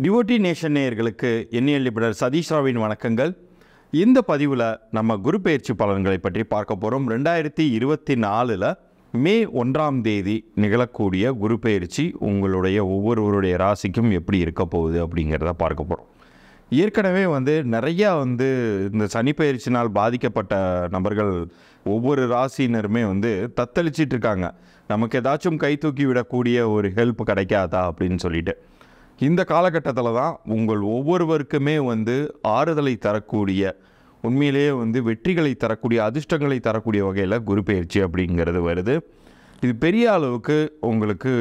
Devotee nation நேயர்களுக்கு எண்ணியல் நிபுணர் சதீஷ் ராவின் வணக்கங்கள். இந்த பதிவில் நம்ம குரு பெயர்ச்சி பலன்களை பற்றி பார்க்க போகிறோம். 2024 மே 1 நிகழக்கூடிய குரு பெயர்ச்சி உங்களுடைய ஒவ்வொருவருடைய ராசிக்கும் எப்படி இருக்க போகுது அப்படிங்கிறத பார்க்க போகிறோம். ஏற்கனவே நிறையா இந்த சனி பெயர்ச்சினால் பாதிக்கப்பட்ட நபர்கள் ஒவ்வொரு ராசியினருமே தத்தளிச்சிட்டு இருக்காங்க. நமக்கு ஏதாச்சும் கை தூக்கி விடக்கூடிய ஒரு ஹெல்ப் கிடைக்காதா அப்படின்னு சொல்லிட்டு இந்த காலகட்டத்தில் தான் உங்கள் ஒவ்வொருவருக்குமே ஆறுதலை தரக்கூடிய, உண்மையிலேயே வெற்றிகளை தரக்கூடிய, அதிர்ஷ்டங்களை தரக்கூடிய வகையில் குரு பெயர்ச்சி அப்படிங்கிறது வருது. இது பெரிய அளவுக்கு உங்களுக்கு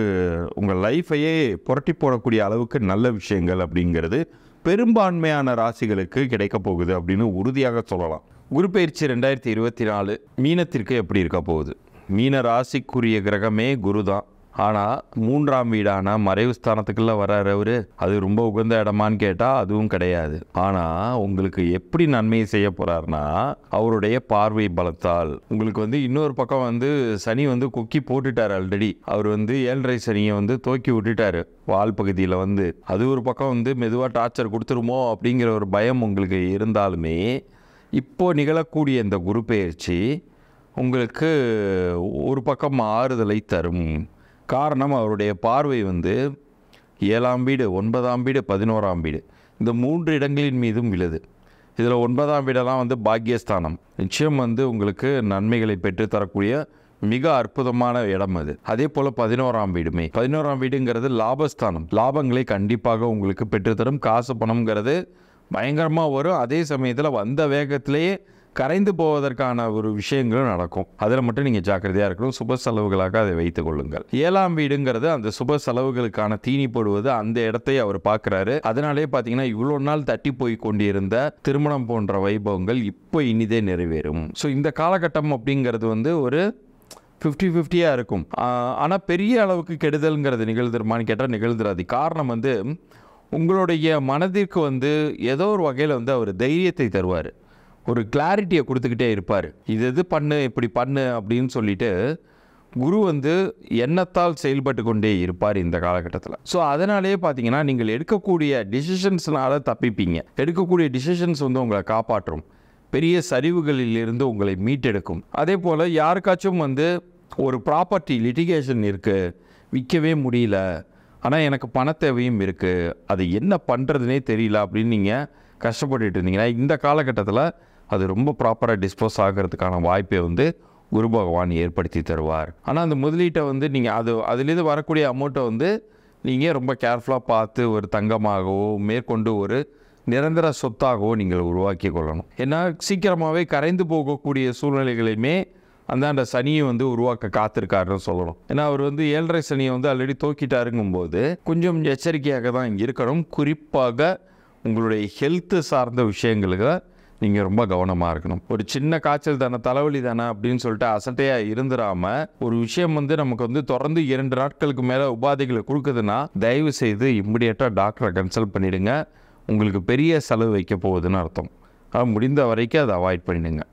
உங்கள் லைஃபையே புரட்டி போடக்கூடிய அளவுக்கு நல்ல விஷயங்கள் அப்படிங்கிறது பெரும்பான்மையான ராசிகளுக்கு கிடைக்க போகுது அப்படின்னு உறுதியாக சொல்லலாம். குரு பெயர்ச்சி 2024 மீனத்திற்கு எப்படி இருக்க போகுது? மீன ராசிக்குரிய கிரகமே குரு தான். ஆனால் 3ஆம் வீடான மறைவு ஸ்தானத்துக்குள்ளே வர்றாரு அவர். அது ரொம்ப உகந்த இடமான்னு கேட்டால் அதுவும் கிடையாது. ஆனால் உங்களுக்கு எப்படி நன்மையை செய்ய போகிறாருன்னா, அவருடைய பார்வை பலத்தால் உங்களுக்கு இன்னொரு பக்கம் சனி கொக்கி போட்டுட்டார். ஆல்ரெடி அவர் 7.5 சனியை தோக்கி விட்டுட்டார் வால் பகுதியில். அது ஒரு பக்கம் மெதுவாக டார்ச்சர் கொடுத்துருமோ அப்படிங்கிற ஒரு பயம் உங்களுக்கு இருந்தாலுமே, இப்போது நிகழக்கூடிய இந்த குரு பெயர்ச்சி உங்களுக்கு ஒரு பக்கம் ஆறுதலை தரும். காரணம், அவருடைய பார்வை 7ஆம் வீடு, 9ஆம் வீடு, 11ஆம் வீடு, இந்த 3 இடங்களின் மீதும் விழுது. இதில் 9ஆம் வீடெல்லாம் பாக்கியஸ்தானம். நிச்சயம் உங்களுக்கு நன்மைகளை பெற்றுத்தரக்கூடிய மிக அற்புதமான இடம் அது. அதே போல் 11ஆம் வீடுமே, 11ஆம் வீடுங்கிறது லாபஸ்தானம். லாபங்களை கண்டிப்பாக உங்களுக்கு பெற்றுத்தரும். காசு பணம்ங்கிறது பயங்கரமாக வரும். அதே சமயத்தில் வந்த வேகத்திலேயே கரைந்து போவதற்கான ஒரு விஷயங்களும் நடக்கும். அதில் மட்டும் நீங்கள் ஜாக்கிரதையாக இருக்கணும். சுப செலவுகளாக அதை வைத்துக் கொள்ளுங்கள். 7ஆம் வீடுங்கிறது அந்த சுப செலவுகளுக்கான தீனி போடுவது, அந்த இடத்தை அவர் பார்க்குறாரு. அதனாலே பார்த்தீங்கன்னா இவ்வளோ நாள் தட்டி போய் கொண்டிருந்த திருமணம் போன்ற வைபவங்கள் இப்போ இனிதே நிறைவேறும். ஸோ இந்த காலகட்டம் அப்படிங்கிறது ஒரு 50-50 இருக்கும். ஆனால் பெரிய அளவுக்கு கெடுதல்ங்கிறது நிகழ்ந்துருமான்னு கேட்டால் நிகழ்ந்துராது. காரணம் உங்களுடைய மனதிற்கு ஏதோ ஒரு வகையில் அவர் தைரியத்தை தருவார். ஒரு கிளாரிட்டியை கொடுத்துக்கிட்டே இருப்பார். இது பண்ணு, இப்படி பண்ணு அப்படின்னு சொல்லிட்டு குரு எண்ணத்தால் செயல்பட்டு கொண்டே இருப்பார் இந்த காலகட்டத்தில். ஸோ அதனாலேயே பார்த்தீங்கன்னா நீங்கள் எடுக்கக்கூடிய டிசிஷன்ஸ்னால தப்பிப்பீங்க. எடுக்கக்கூடிய டிசிஷன்ஸ் உங்களை காப்பாற்றும். பெரிய சரிவுகளிலிருந்து உங்களை மீட்டெடுக்கும். அதே போல் யாருக்காச்சும் ஒரு ப்ராப்பர்ட்டி லிட்டிகேஷன் இருக்குது, விற்கவே முடியல, ஆனால் எனக்கு பண தேவையும் இருக்குது, அது என்ன பண்ணுறதுனே தெரியல அப்படின்னு நீங்கள் கஷ்டப்பட்டுட்டு இருந்தீங்கன்னா இந்த காலகட்டத்தில் அது ரொம்ப ப்ராப்பராக டிஸ்போஸ் ஆகிறதுக்கான வாய்ப்பை குரு பகவான் ஏற்படுத்தி தருவார். ஆனால் அந்த முதலீட்டை நீங்கள் அதுலேருந்து வரக்கூடிய அமௌண்ட்டை நீங்கள் ரொம்ப கேர்ஃபுல்லாக பார்த்து ஒரு தங்கமாகவோ மேற்கொண்டு ஒரு நிரந்தர சொத்தாகவோ நீங்கள் உருவாக்கி கொள்ளணும். ஏன்னா சீக்கிரமாகவே கரைந்து போகக்கூடிய சூழ்நிலைகளையுமே அந்த சனியை உருவாக்க காத்திருக்காருன்னு சொல்லணும். ஏன்னா அவர் 7.5 சனியை ஆல்ரெடி தோக்கிட்டாருங்கும்போது கொஞ்சம் எச்சரிக்கையாக தான் இருக்கணும். குறிப்பாக உங்களுடைய ஹெல்த்து சார்ந்த விஷயங்களுக்கு நீங்கள் ரொம்ப கவனமாக இருக்கணும். ஒரு சின்ன காய்ச்சல் தானே, தலைவலி தானே அப்படின்னு சொல்லிட்டு அசட்டையாக இருந்துடாமல், ஒரு விஷயம் நமக்கு தொடர்ந்து 2 நாட்களுக்கு மேலே உபாதைகளை கொடுக்குதுன்னா தயவு செய்து இம்மிடியேட்டாக டாக்டரை கன்சல்ட் பண்ணிவிடுங்க. உங்களுக்கு பெரிய செலவு வைக்க போகுதுன்னு அர்த்தம். முடிந்த வரைக்கும் அதை அவாய்ட் பண்ணிடுங்க.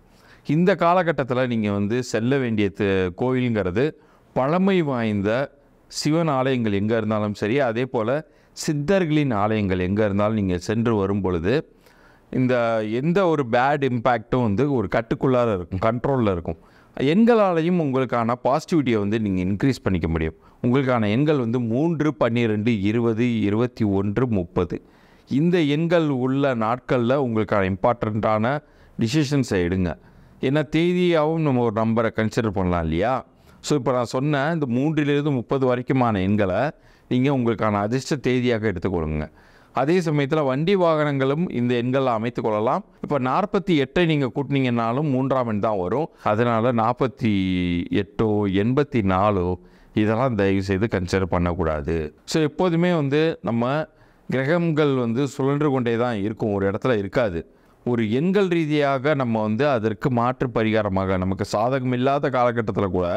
இந்த காலகட்டத்தில் நீங்கள் செல்ல வேண்டிய கோயிலுங்கிறது பழமை வாய்ந்த சிவன் ஆலயங்கள் எங்கே இருந்தாலும் சரி, அதே போல் சித்தர்களின் ஆலயங்கள் எங்கே இருந்தாலும் நீங்கள் சென்று வரும் பொழுது இந்த எந்த ஒரு பேட் இம்பேக்டும் ஒரு கட்டுக்குள்ளார இருக்கும், கண்ட்ரோலில் இருக்கும். எண்களாலையும் உங்களுக்கான பாசிட்டிவிட்டியை நீங்கள் இன்க்ரீஸ் பண்ணிக்க முடியும். உங்களுக்கான எண்கள் 3, 12, 20, 21, 30 இந்த எண்கள் உள்ள நாட்களில் உங்களுக்கான இம்பார்ட்டண்ட்டான டிசிஷன்ஸை எடுங்க. ஏன்னா தேதியாகவும் நம்ம ஒரு நம்பரை கன்சிடர் பண்ணலாம் இல்லையா? ஸோ இப்போ நான் சொன்ன இந்த 3லிருந்து 30 வரைக்குமான எண்களை நீங்கள் உங்களுக்கான அதிர்ஷ்ட தேதியாக எடுத்துக்கொள்ளுங்க. அதே சமயத்தில் வண்டி வாகனங்களும் இந்த எண்களை அமைத்து கொள்ளலாம். இப்போ 48 நீங்கள் கூட்டினீங்கன்னாலும் 3ஆம் எண் தான் வரும். அதனால் 48, 84 இதெல்லாம் தயவு செய்து கன்சிடர் பண்ணக்கூடாது. ஸோ எப்போதுமே நம்ம கிரகங்கள் சுழன்று கொண்டே தான் இருக்கும், ஒரு இடத்துல இருக்காது. ஒரு எண்கள் ரீதியாக நம்ம அதற்கு மாற்று பரிகாரமாக நமக்கு சாதகம் இல்லாத காலகட்டத்தில் கூட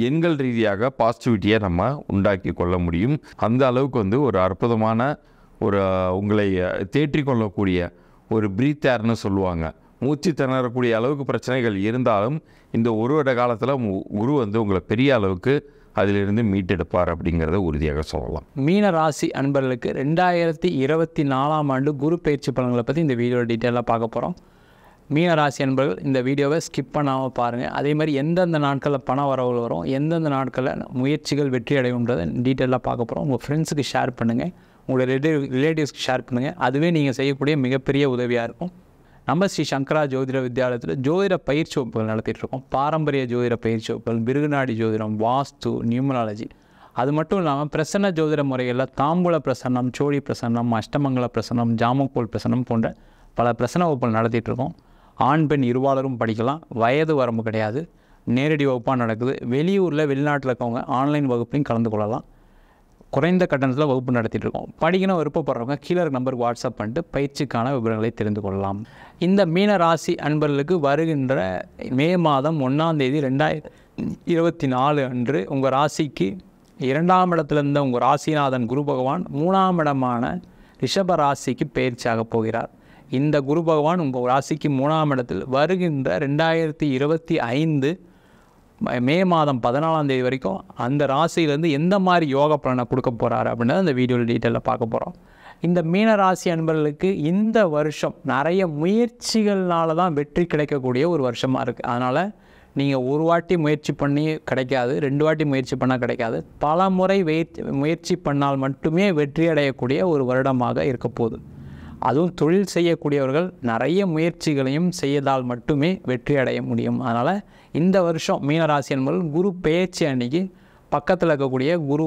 எண்கள் ரீதியாக பாசிட்டிவிட்டியை நம்ம உண்டாக்கி கொள்ள முடியும். அந்த அளவுக்கு ஒரு அற்புதமான ஒரு உங்களை தேற்றிக்கொள்ளக்கூடிய ஒரு பிரீத்தேர்னு சொல்லுவாங்க. மூச்சு திணறக்கூடிய அளவுக்கு பிரச்சனைகள் இருந்தாலும் இந்த ஒரு வருட காலத்தில் குரு உங்களை பெரிய அளவுக்கு அதிலிருந்து மீட்டெடுப்பார் அப்படிங்கிறத உறுதியாக சொல்லலாம். மீன ராசி அன்பர்களுக்கு 2024ஆம் ஆண்டு குரு பயிற்சி பலன்களை பற்றி இந்த வீடியோ டீட்டெயிலாக பார்க்க போகிறோம். மீன ராசி அன்பர்கள் இந்த வீடியோவை ஸ்கிப் பண்ணாமல் பாருங்கள். அதே மாதிரி எந்தெந்த நாட்களில் பண வரவுகள் வரும், எந்தெந்த நாட்களில் முயற்சிகள் வெற்றி அடையும்ன்றதை டீட்டெயிலாக பார்க்க போகிறோம். உங்கள் ஃப்ரெண்ட்ஸுக்கு ஷேர் பண்ணுங்கள், உங்களுடைய ரிலேட்டிவ்ஸ்க்கு ஷேர் பண்ணுங்கள். அதுவே நீங்கள் செய்யக்கூடிய மிகப்பெரிய உதவியாக இருக்கும். நம்ம ஸ்ரீ சங்கரா ஜோதிட வித்யாலயத்தில் ஜோதிட பயிற்சி வகுப்புகள் நடத்திட்டுருக்கோம். பாரம்பரிய ஜோதிட பயிற்சி வகுப்புகள், மிருகநாடி ஜோதிடம், வாஸ்து, நியூமராலஜி, அது மட்டும் இல்லாமல் பிரசன்ன ஜோதிட முறைகளில் தாம்பூல பிரசன்னம், சோழி பிரசன்னம், அஷ்டமங்கல பிரசன்னம், ஜாமக்கோல் பிரசன்னம் போன்ற பல பிரசன்ன வகுப்புகள் நடத்திட்டுருக்கோம். ஆண் பெண் இருபாலரும் படிக்கலாம். வயது வரம்பு கிடையாது. நேரடி வகுப்பாக நடக்குது. வெளியூரில் வெளிநாட்டில் இருக்கவங்க ஆன்லைன் வகுப்புலையும் கலந்து கொள்ளலாம். குறைந்த கட்டணத்தில் வகுப்பு நடத்திட்டு இருக்கோம். படிக்கணும் விருப்பப்படுறவங்க கீழே நம்பருக்கு வாட்ஸ்அப் பண்ணிட்டு பயிற்சிக்கான விவரங்களை தெரிந்து கொள்ளலாம். இந்த மீன ராசி அன்பர்களுக்கு வருகின்ற மே மாதம் 1ஆம் தேதி 2024 அன்று உங்கள் ராசிக்கு 2ஆம் இடத்துல இருந்த உங்கள் ராசிநாதன் குரு பகவான் 3ஆம் இடமான ரிஷப ராசிக்கு பயிற்சியாக போகிறார். இந்த குரு பகவான் உங்கள் ராசிக்கு 3ஆம் இடத்தில் வருகின்ற 2025 மே மாதம் 14ஆம் தேதி வரைக்கும் அந்த ராசியிலேருந்து எந்த மாதிரி யோக பலனை கொடுக்க போகிறாரு அப்படின்றத அந்த வீடியோவில் டீட்டெயிலில் பார்க்க போகிறோம். இந்த மீன ராசி அன்பர்களுக்கு இந்த வருஷம் நிறைய முயற்சிகள்னால தான் வெற்றி கிடைக்கக்கூடிய ஒரு வருஷமாக இருக்குது. அதனால் நீங்கள் ஒரு வாட்டி முயற்சி பண்ணி கிடைக்காது, 2 வாட்டி முயற்சி பண்ணால் கிடைக்காது. பல முறை முயற்சி பண்ணால் மட்டுமே வெற்றி அடையக்கூடிய ஒரு வருடமாக இருக்க போகுது. அதுவும் தொழில் செய்யக்கூடியவர்கள் நிறைய முயற்சிகளையும் செய்தால் மட்டுமே வெற்றி அடைய முடியும். அதனால் இந்த வருஷம் மீனராசி என்பவர்கள் குரு பெயர்ச்சி அன்னைக்கு பக்கத்தில் இருக்கக்கூடிய குரு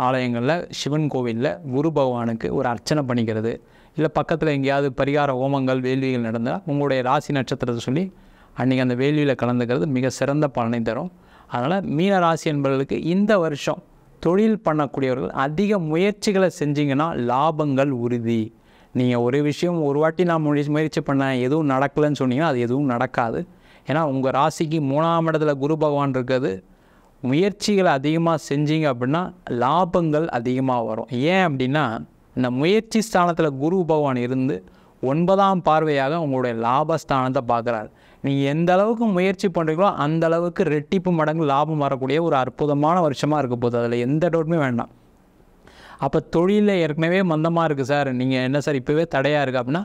ஆலயங்களில் சிவன் கோவிலில் குரு பகவானுக்கு ஒரு அர்ச்சனை பண்ணிக்கிறது, இல்லை பக்கத்தில் எங்கேயாவது பரிகார ஹோமங்கள் வேள்விகள் நடந்தால் உங்களுடைய ராசி நட்சத்திரத்தை சொல்லி அன்றைக்கி அந்த வேள்வியில் கலந்துக்கிறது மிக சிறந்த பலனை தரும். அதனால் மீனராசி என்பவர்களுக்கு இந்த வருஷம் தொழில் பண்ணக்கூடியவர்கள் அதிக முயற்சிகளை செஞ்சிங்கன்னா லாபங்கள் உறுதி. நீங்கள் ஒரு விஷயம் ஒரு வாட்டி நான் முயற்சி பண்ணேன் எதுவும் நடக்கலைன்னு சொன்னீங்கன்னா அது எதுவும் நடக்காது. ஏன்னா உங்கள் ராசிக்கு 3ஆம் இடத்துல குரு பகவான் இருக்கிறது. முயற்சிகளை அதிகமாக செஞ்சீங்க அப்படின்னா லாபங்கள் அதிகமாக வரும். ஏன் அப்படின்னா இந்த முயற்சி ஸ்தானத்தில் குரு பகவான் இருந்து 9ஆம் பார்வையாக உங்களுடைய லாபஸ்தானத்தை பார்க்குறாரு. நீங்கள் எந்த அளவுக்கு முயற்சி பண்ணுறீங்களோ அந்த அளவுக்கு ரெட்டிப்பு மடங்கு லாபம் வரக்கூடிய ஒரு அற்புதமான வருஷமாக இருக்க போகுது. அதில் எந்த டவுட்டுமே வேண்டாம். அப்போ தொழிலில் ஏற்கனவே மந்தமாக இருக்குது சார், நீங்கள் என்ன சார் இப்போவே தடையாக இருக்குது அப்படின்னா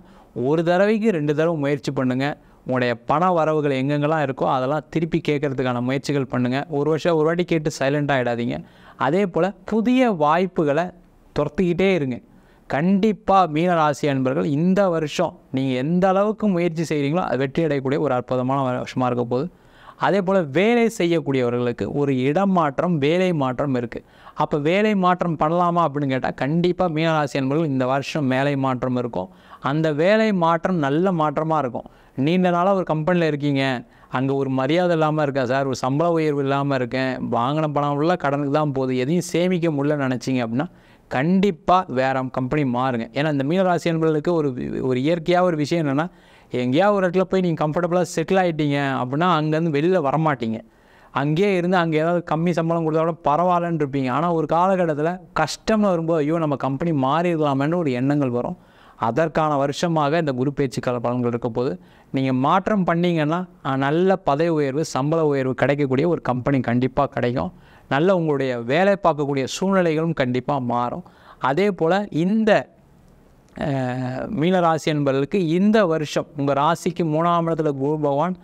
ஒரு தடவைக்கு 2 தடவை முயற்சி பண்ணுங்கள். உங்களுடைய பண வரவுகள் எங்கெங்கெல்லாம் இருக்கோ அதெல்லாம் திருப்பி கேட்குறதுக்கான முயற்சிகள் பண்ணுங்கள். ஒரு வாட்டி கேட்டு சைலண்ட் ஆகிடாதீங்க. அதே போல் புதிய வாய்ப்புகளை துரத்திக்கிட்டே இருங்க. கண்டிப்பாக மீனராசி அன்பர்கள் இந்த வருஷம் நீங்கள் எந்த அளவுக்கு முயற்சி செய்கிறீங்களோ அது வெற்றி அடையக்கூடிய ஒரு அற்புதமான வருஷமாக இருக்க போகுது. அதே போல் வேலை செய்யக்கூடியவர்களுக்கு ஒரு இடம் மாற்றம், வேலை மாற்றம் இருக்குது. அப்போ வேலை மாற்றம் பண்ணலாமா அப்படின்னு கேட்டால் கண்டிப்பாக மீனராசி அன்பர்கள் இந்த வருஷம் வேலை மாற்றம் இருக்கும். அந்த வேலை மாற்றம் நல்ல மாற்றமாக இருக்கும். நீண்ட நாளாக ஒரு கம்பெனியில் இருக்கீங்க, அங்கே ஒரு மரியாதை இல்லாமல் இருக்கா சார், ஒரு சம்பள உயர்வு இல்லாமல் இருக்கேன், வாங்கின பணம் உள்ள கடனுக்கு தான் போகுது, எதையும் சேமிக்க முடியலன்னு நினச்சிங்க அப்படின்னா கண்டிப்பாக வேறு கம்பெனி மாறுங்க. ஏன்னா இந்த மீனராசி அன்பர்களுக்கு ஒரு இயற்கையாக ஒரு விஷயம் என்னென்னா எங்கேயாவது ஒரு இடத்துல போய் நீங்கள் கம்ஃபர்டபுளாக செட்டில் ஆகிட்டீங்க அப்படின்னா அங்கேருந்து வெளியில் வரமாட்டீங்க. அங்கேயே இருந்து அங்கே ஏதாவது கம்மி சம்பளம் கொடுத்தா கூட பரவாயில்லன்னு இருப்பீங்க. ஆனால் ஒரு காலகட்டத்தில் கஷ்டம்னு வரும்போது ஐயோ நம்ம கம்பெனி மாறிடலாமேன்னு ஒரு எண்ணங்கள் வரும். அதற்கான வருஷமாக இந்த குரு பயிற்சி கால பலன்கள் இருக்க போது நீங்கள் மாற்றம் பண்ணிங்கன்னா நல்ல பதவி உயர்வு, சம்பள உயர்வு கிடைக்கக்கூடிய ஒரு கம்பெனி கண்டிப்பாக கிடைக்கும். நல்ல உங்களுடைய வேலை பார்க்கக்கூடிய சூழ்நிலைகளும் கண்டிப்பாக மாறும். அதே போல் இந்த மீனராசி என்பவர்களுக்கு இந்த வருஷம் உங்கள் ராசிக்கு 3ஆம் இடத்துல குரு பகவான்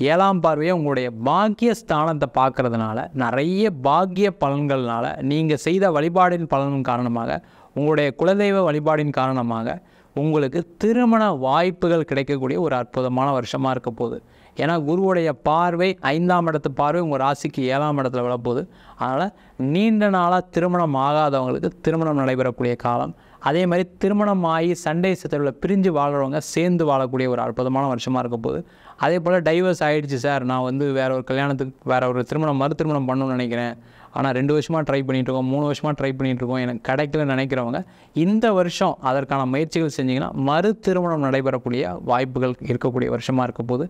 7ஆம் பார்வையை உங்களுடைய பாக்கிய ஸ்தானத்தை பார்க்கறதுனால நிறைய பாக்கிய பலன்கள்னால நீங்கள் செய்த வழிபாடின் பலனின் காரணமாக உங்களுடைய குலதெய்வ வழிபாடின் காரணமாக உங்களுக்கு திருமண வாய்ப்புகள் கிடைக்கக்கூடிய ஒரு அற்புதமான வருஷமாக இருக்க போகுது. ஏன்னா குருவுடைய பார்வை 5ஆம் இடத்து பார்வை உங்கள் ராசிக்கு 7ஆம் இடத்துல விழப்போகுது. அதனால் நீண்ட நாளாக திருமணம் ஆகாதவங்களுக்கு திருமணம் நடைபெறக்கூடிய காலம். அதே மாதிரி திருமணம் ஆகி சண்டை சச்சரவில் பிரிஞ்சு வாழ்கிறவங்க சேர்ந்து வாழக்கூடிய ஒரு அற்புதமான வருஷமாக இருக்க போகுது. அதே போல் டைவர்ஸ் ஆகிடுச்சு சார், நான் வேறு ஒரு கல்யாணத்துக்கு வேறு ஒரு மறு திருமணம் பண்ணணும்னு நினைக்கிறேன், ஆனால் 2 வருஷமாக ட்ரை பண்ணிகிட்ருக்கோம், 3 வருஷமாக ட்ரை பண்ணிகிட்ருக்கோம், எனக்கு கிடைக்கலன்னு நினைக்கிறவங்க இந்த வருஷம் அதற்கான முயற்சிகள் செஞ்சிங்கன்னா மறு திருமணம் நடைபெறக்கூடிய வாய்ப்புகள் இருக்கக்கூடிய வருஷமாக இருக்க போகுது.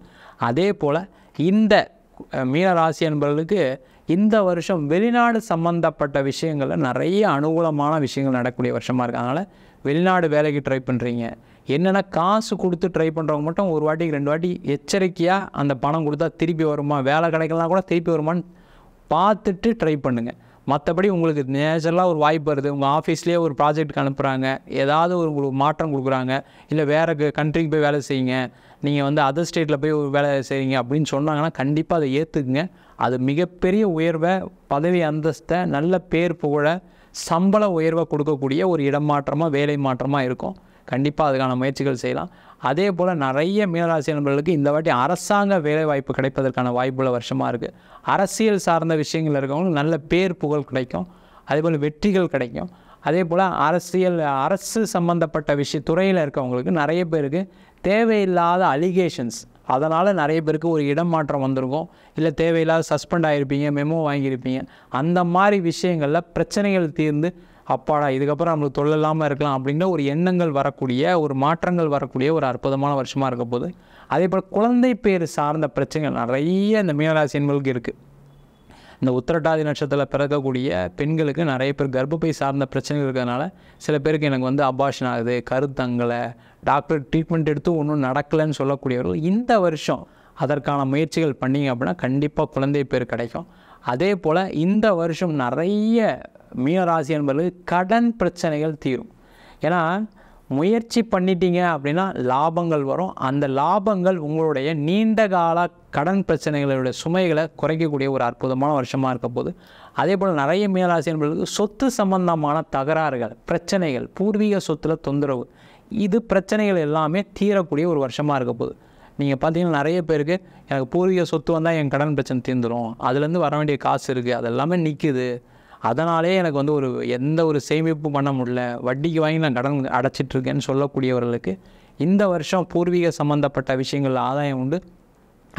அதே போல் இந்த மீனராசி என்பவர்களுக்கு இந்த வருஷம் வெளிநாடு சம்மந்தப்பட்ட விஷயங்களில் நிறைய அனுகூலமான விஷயங்கள் நடக்கக்கூடிய வருஷமாக இருக்குது. அதனால் வெளிநாடு வேலைக்கு ட்ரை பண்ணுறீங்க, என்னென்னா காசு கொடுத்து ட்ரை பண்ணுறவங்க மட்டும் ஒரு வாட்டிக்கு 2 வாட்டி எச்சரிக்கையாக அந்த பணம் கொடுத்தா திருப்பி வருமா, வேலை கிடைக்கலாம் கூட திருப்பி வருமானு பார்த்துட்டு ட்ரை பண்ணுங்கள். மற்றபடி உங்களுக்கு நேச்சுரலாக ஒரு வாய்ப்பு வருது, உங்கள் ஆஃபீஸ்லேயே ஒரு ப்ராஜெக்ட்டுக்கு அனுப்புகிறாங்க, ஏதாவது ஒரு உங்களுக்கு மாற்றம் கொடுக்குறாங்க, இல்லை வேறு கண்ட்ரிக்கு போய் வேலை செய்யுங்க, நீங்கள் வந்து அதர் ஸ்டேட்டில் போய் ஒரு வேலை செய்யுங்க அப்படின்னு சொன்னாங்கன்னா கண்டிப்பாக அதை ஏற்றுக்குங்க. அது மிகப்பெரிய உயர்வை, பதவி அந்தஸ்தை, நல்ல பேர் புகழ, சம்பள உயர்வை கொடுக்கக்கூடிய ஒரு இடமாற்றமாக, வேலை மாற்றமாக இருக்கும். கண்டிப்பாக அதுக்கான முயற்சிகள் செய்யலாம். அதே போல் நிறைய மீனராசி நண்பர்களுக்கு இந்த வாட்டி அரசாங்க வேலை வாய்ப்பு கிடைப்பதற்கான வாய்ப்புள்ள வருஷமாக இருக்குது. அரசியல் சார்ந்த விஷயங்கள் இருக்கவங்களுக்கு நல்ல பேர் புகழ் கிடைக்கும், அதேபோல் வெற்றிகள் கிடைக்கும். அதே போல் அரசு சம்மந்தப்பட்ட துறையில் இருக்கவங்களுக்கு நிறைய பேருக்கு தேவையில்லாத அலிகேஷன்ஸ், அதனால் நிறைய பேருக்கு ஒரு இடம் மாற்றம் வந்திருக்கும், இல்லை தேவையில்லாத சஸ்பெண்ட் ஆகிருப்பீங்க, மெமோ வாங்கியிருப்பீங்க. அந்த மாதிரி விஷயங்களில் பிரச்சனைகள் தீர்ந்து அப்பாடா இதுக்கப்புறம் நம்மளுக்கு தொழில் இல்லாமல் இருக்கலாம் அப்படிங்கிற ஒரு எண்ணங்கள் வரக்கூடிய, ஒரு மாற்றங்கள் வரக்கூடிய ஒரு அற்புதமான வருஷமாக இருக்க போது. அதே போல் குழந்தை பேர் சார்ந்த பிரச்சனைகள் நிறைய இந்த மீனராசி என்பவர்களுக்கு இருக்குது. இந்த உத்திரட்டாதி நட்சத்திரத்தில் பிறக்கக்கூடிய பெண்களுக்கு நிறைய பேர் கர்ப்பப்பை சார்ந்த பிரச்சனைகள் இருக்கிறதுனால சில பேருக்கு எனக்கு வந்து அபார்ஷன் ஆகுது, கருத்தங்களை, டாக்டர் ட்ரீட்மெண்ட் எடுத்து ஒன்றும் நடக்கலைன்னு சொல்லக்கூடியவர்கள் இந்த வருஷம் அதற்கான முயற்சிகள் பண்ணிங்க அப்படின்னா கண்டிப்பாக குழந்தை பேர் கிடைக்கும். அதே போல் இந்த வருஷம் நிறைய மீனராசி என்பவர்களுக்கு கடன் பிரச்சனைகள் தீரும். ஏன்னா முயற்சி பண்ணிட்டீங்க அப்படின்னா லாபங்கள் வரும். அந்த லாபங்கள் உங்களுடைய நீண்ட கால கடன் பிரச்சனைகளுடைய சுமைகளை குறைக்கக்கூடிய ஒரு அற்புதமான வருஷமாக இருக்க போது. அதே போல் நிறைய மீனராசி என்பவர்களுக்கு சொத்து சம்பந்தமான தகராறுகள், பிரச்சனைகள், பூர்வீக சொத்தில் தொந்தரவு, இது பிரச்சனைகள் எல்லாமே தீரக்கூடிய ஒரு வருஷமாக இருக்க போகுது. நீங்கள் பார்த்தீங்கன்னா நிறைய பேருக்கு எனக்கு பூர்வீக சொத்து வந்தால் என் கடன் பிரச்சனை தீர்ந்துடும், அதுலேருந்து வர வேண்டிய காசு இருக்குது, அது எல்லாமே நிற்குது, அதனாலே எனக்கு வந்து எந்த ஒரு சேமிப்பு பண்ண முடியல, வட்டிக்கு வாங்கி நான் கடன் அடைச்சிட்ருக்கேன்னு சொல்லக்கூடியவர்களுக்கு இந்த வருஷம் பூர்வீக சம்மந்தப்பட்ட விஷயங்களில் ஆதாயம் உண்டு.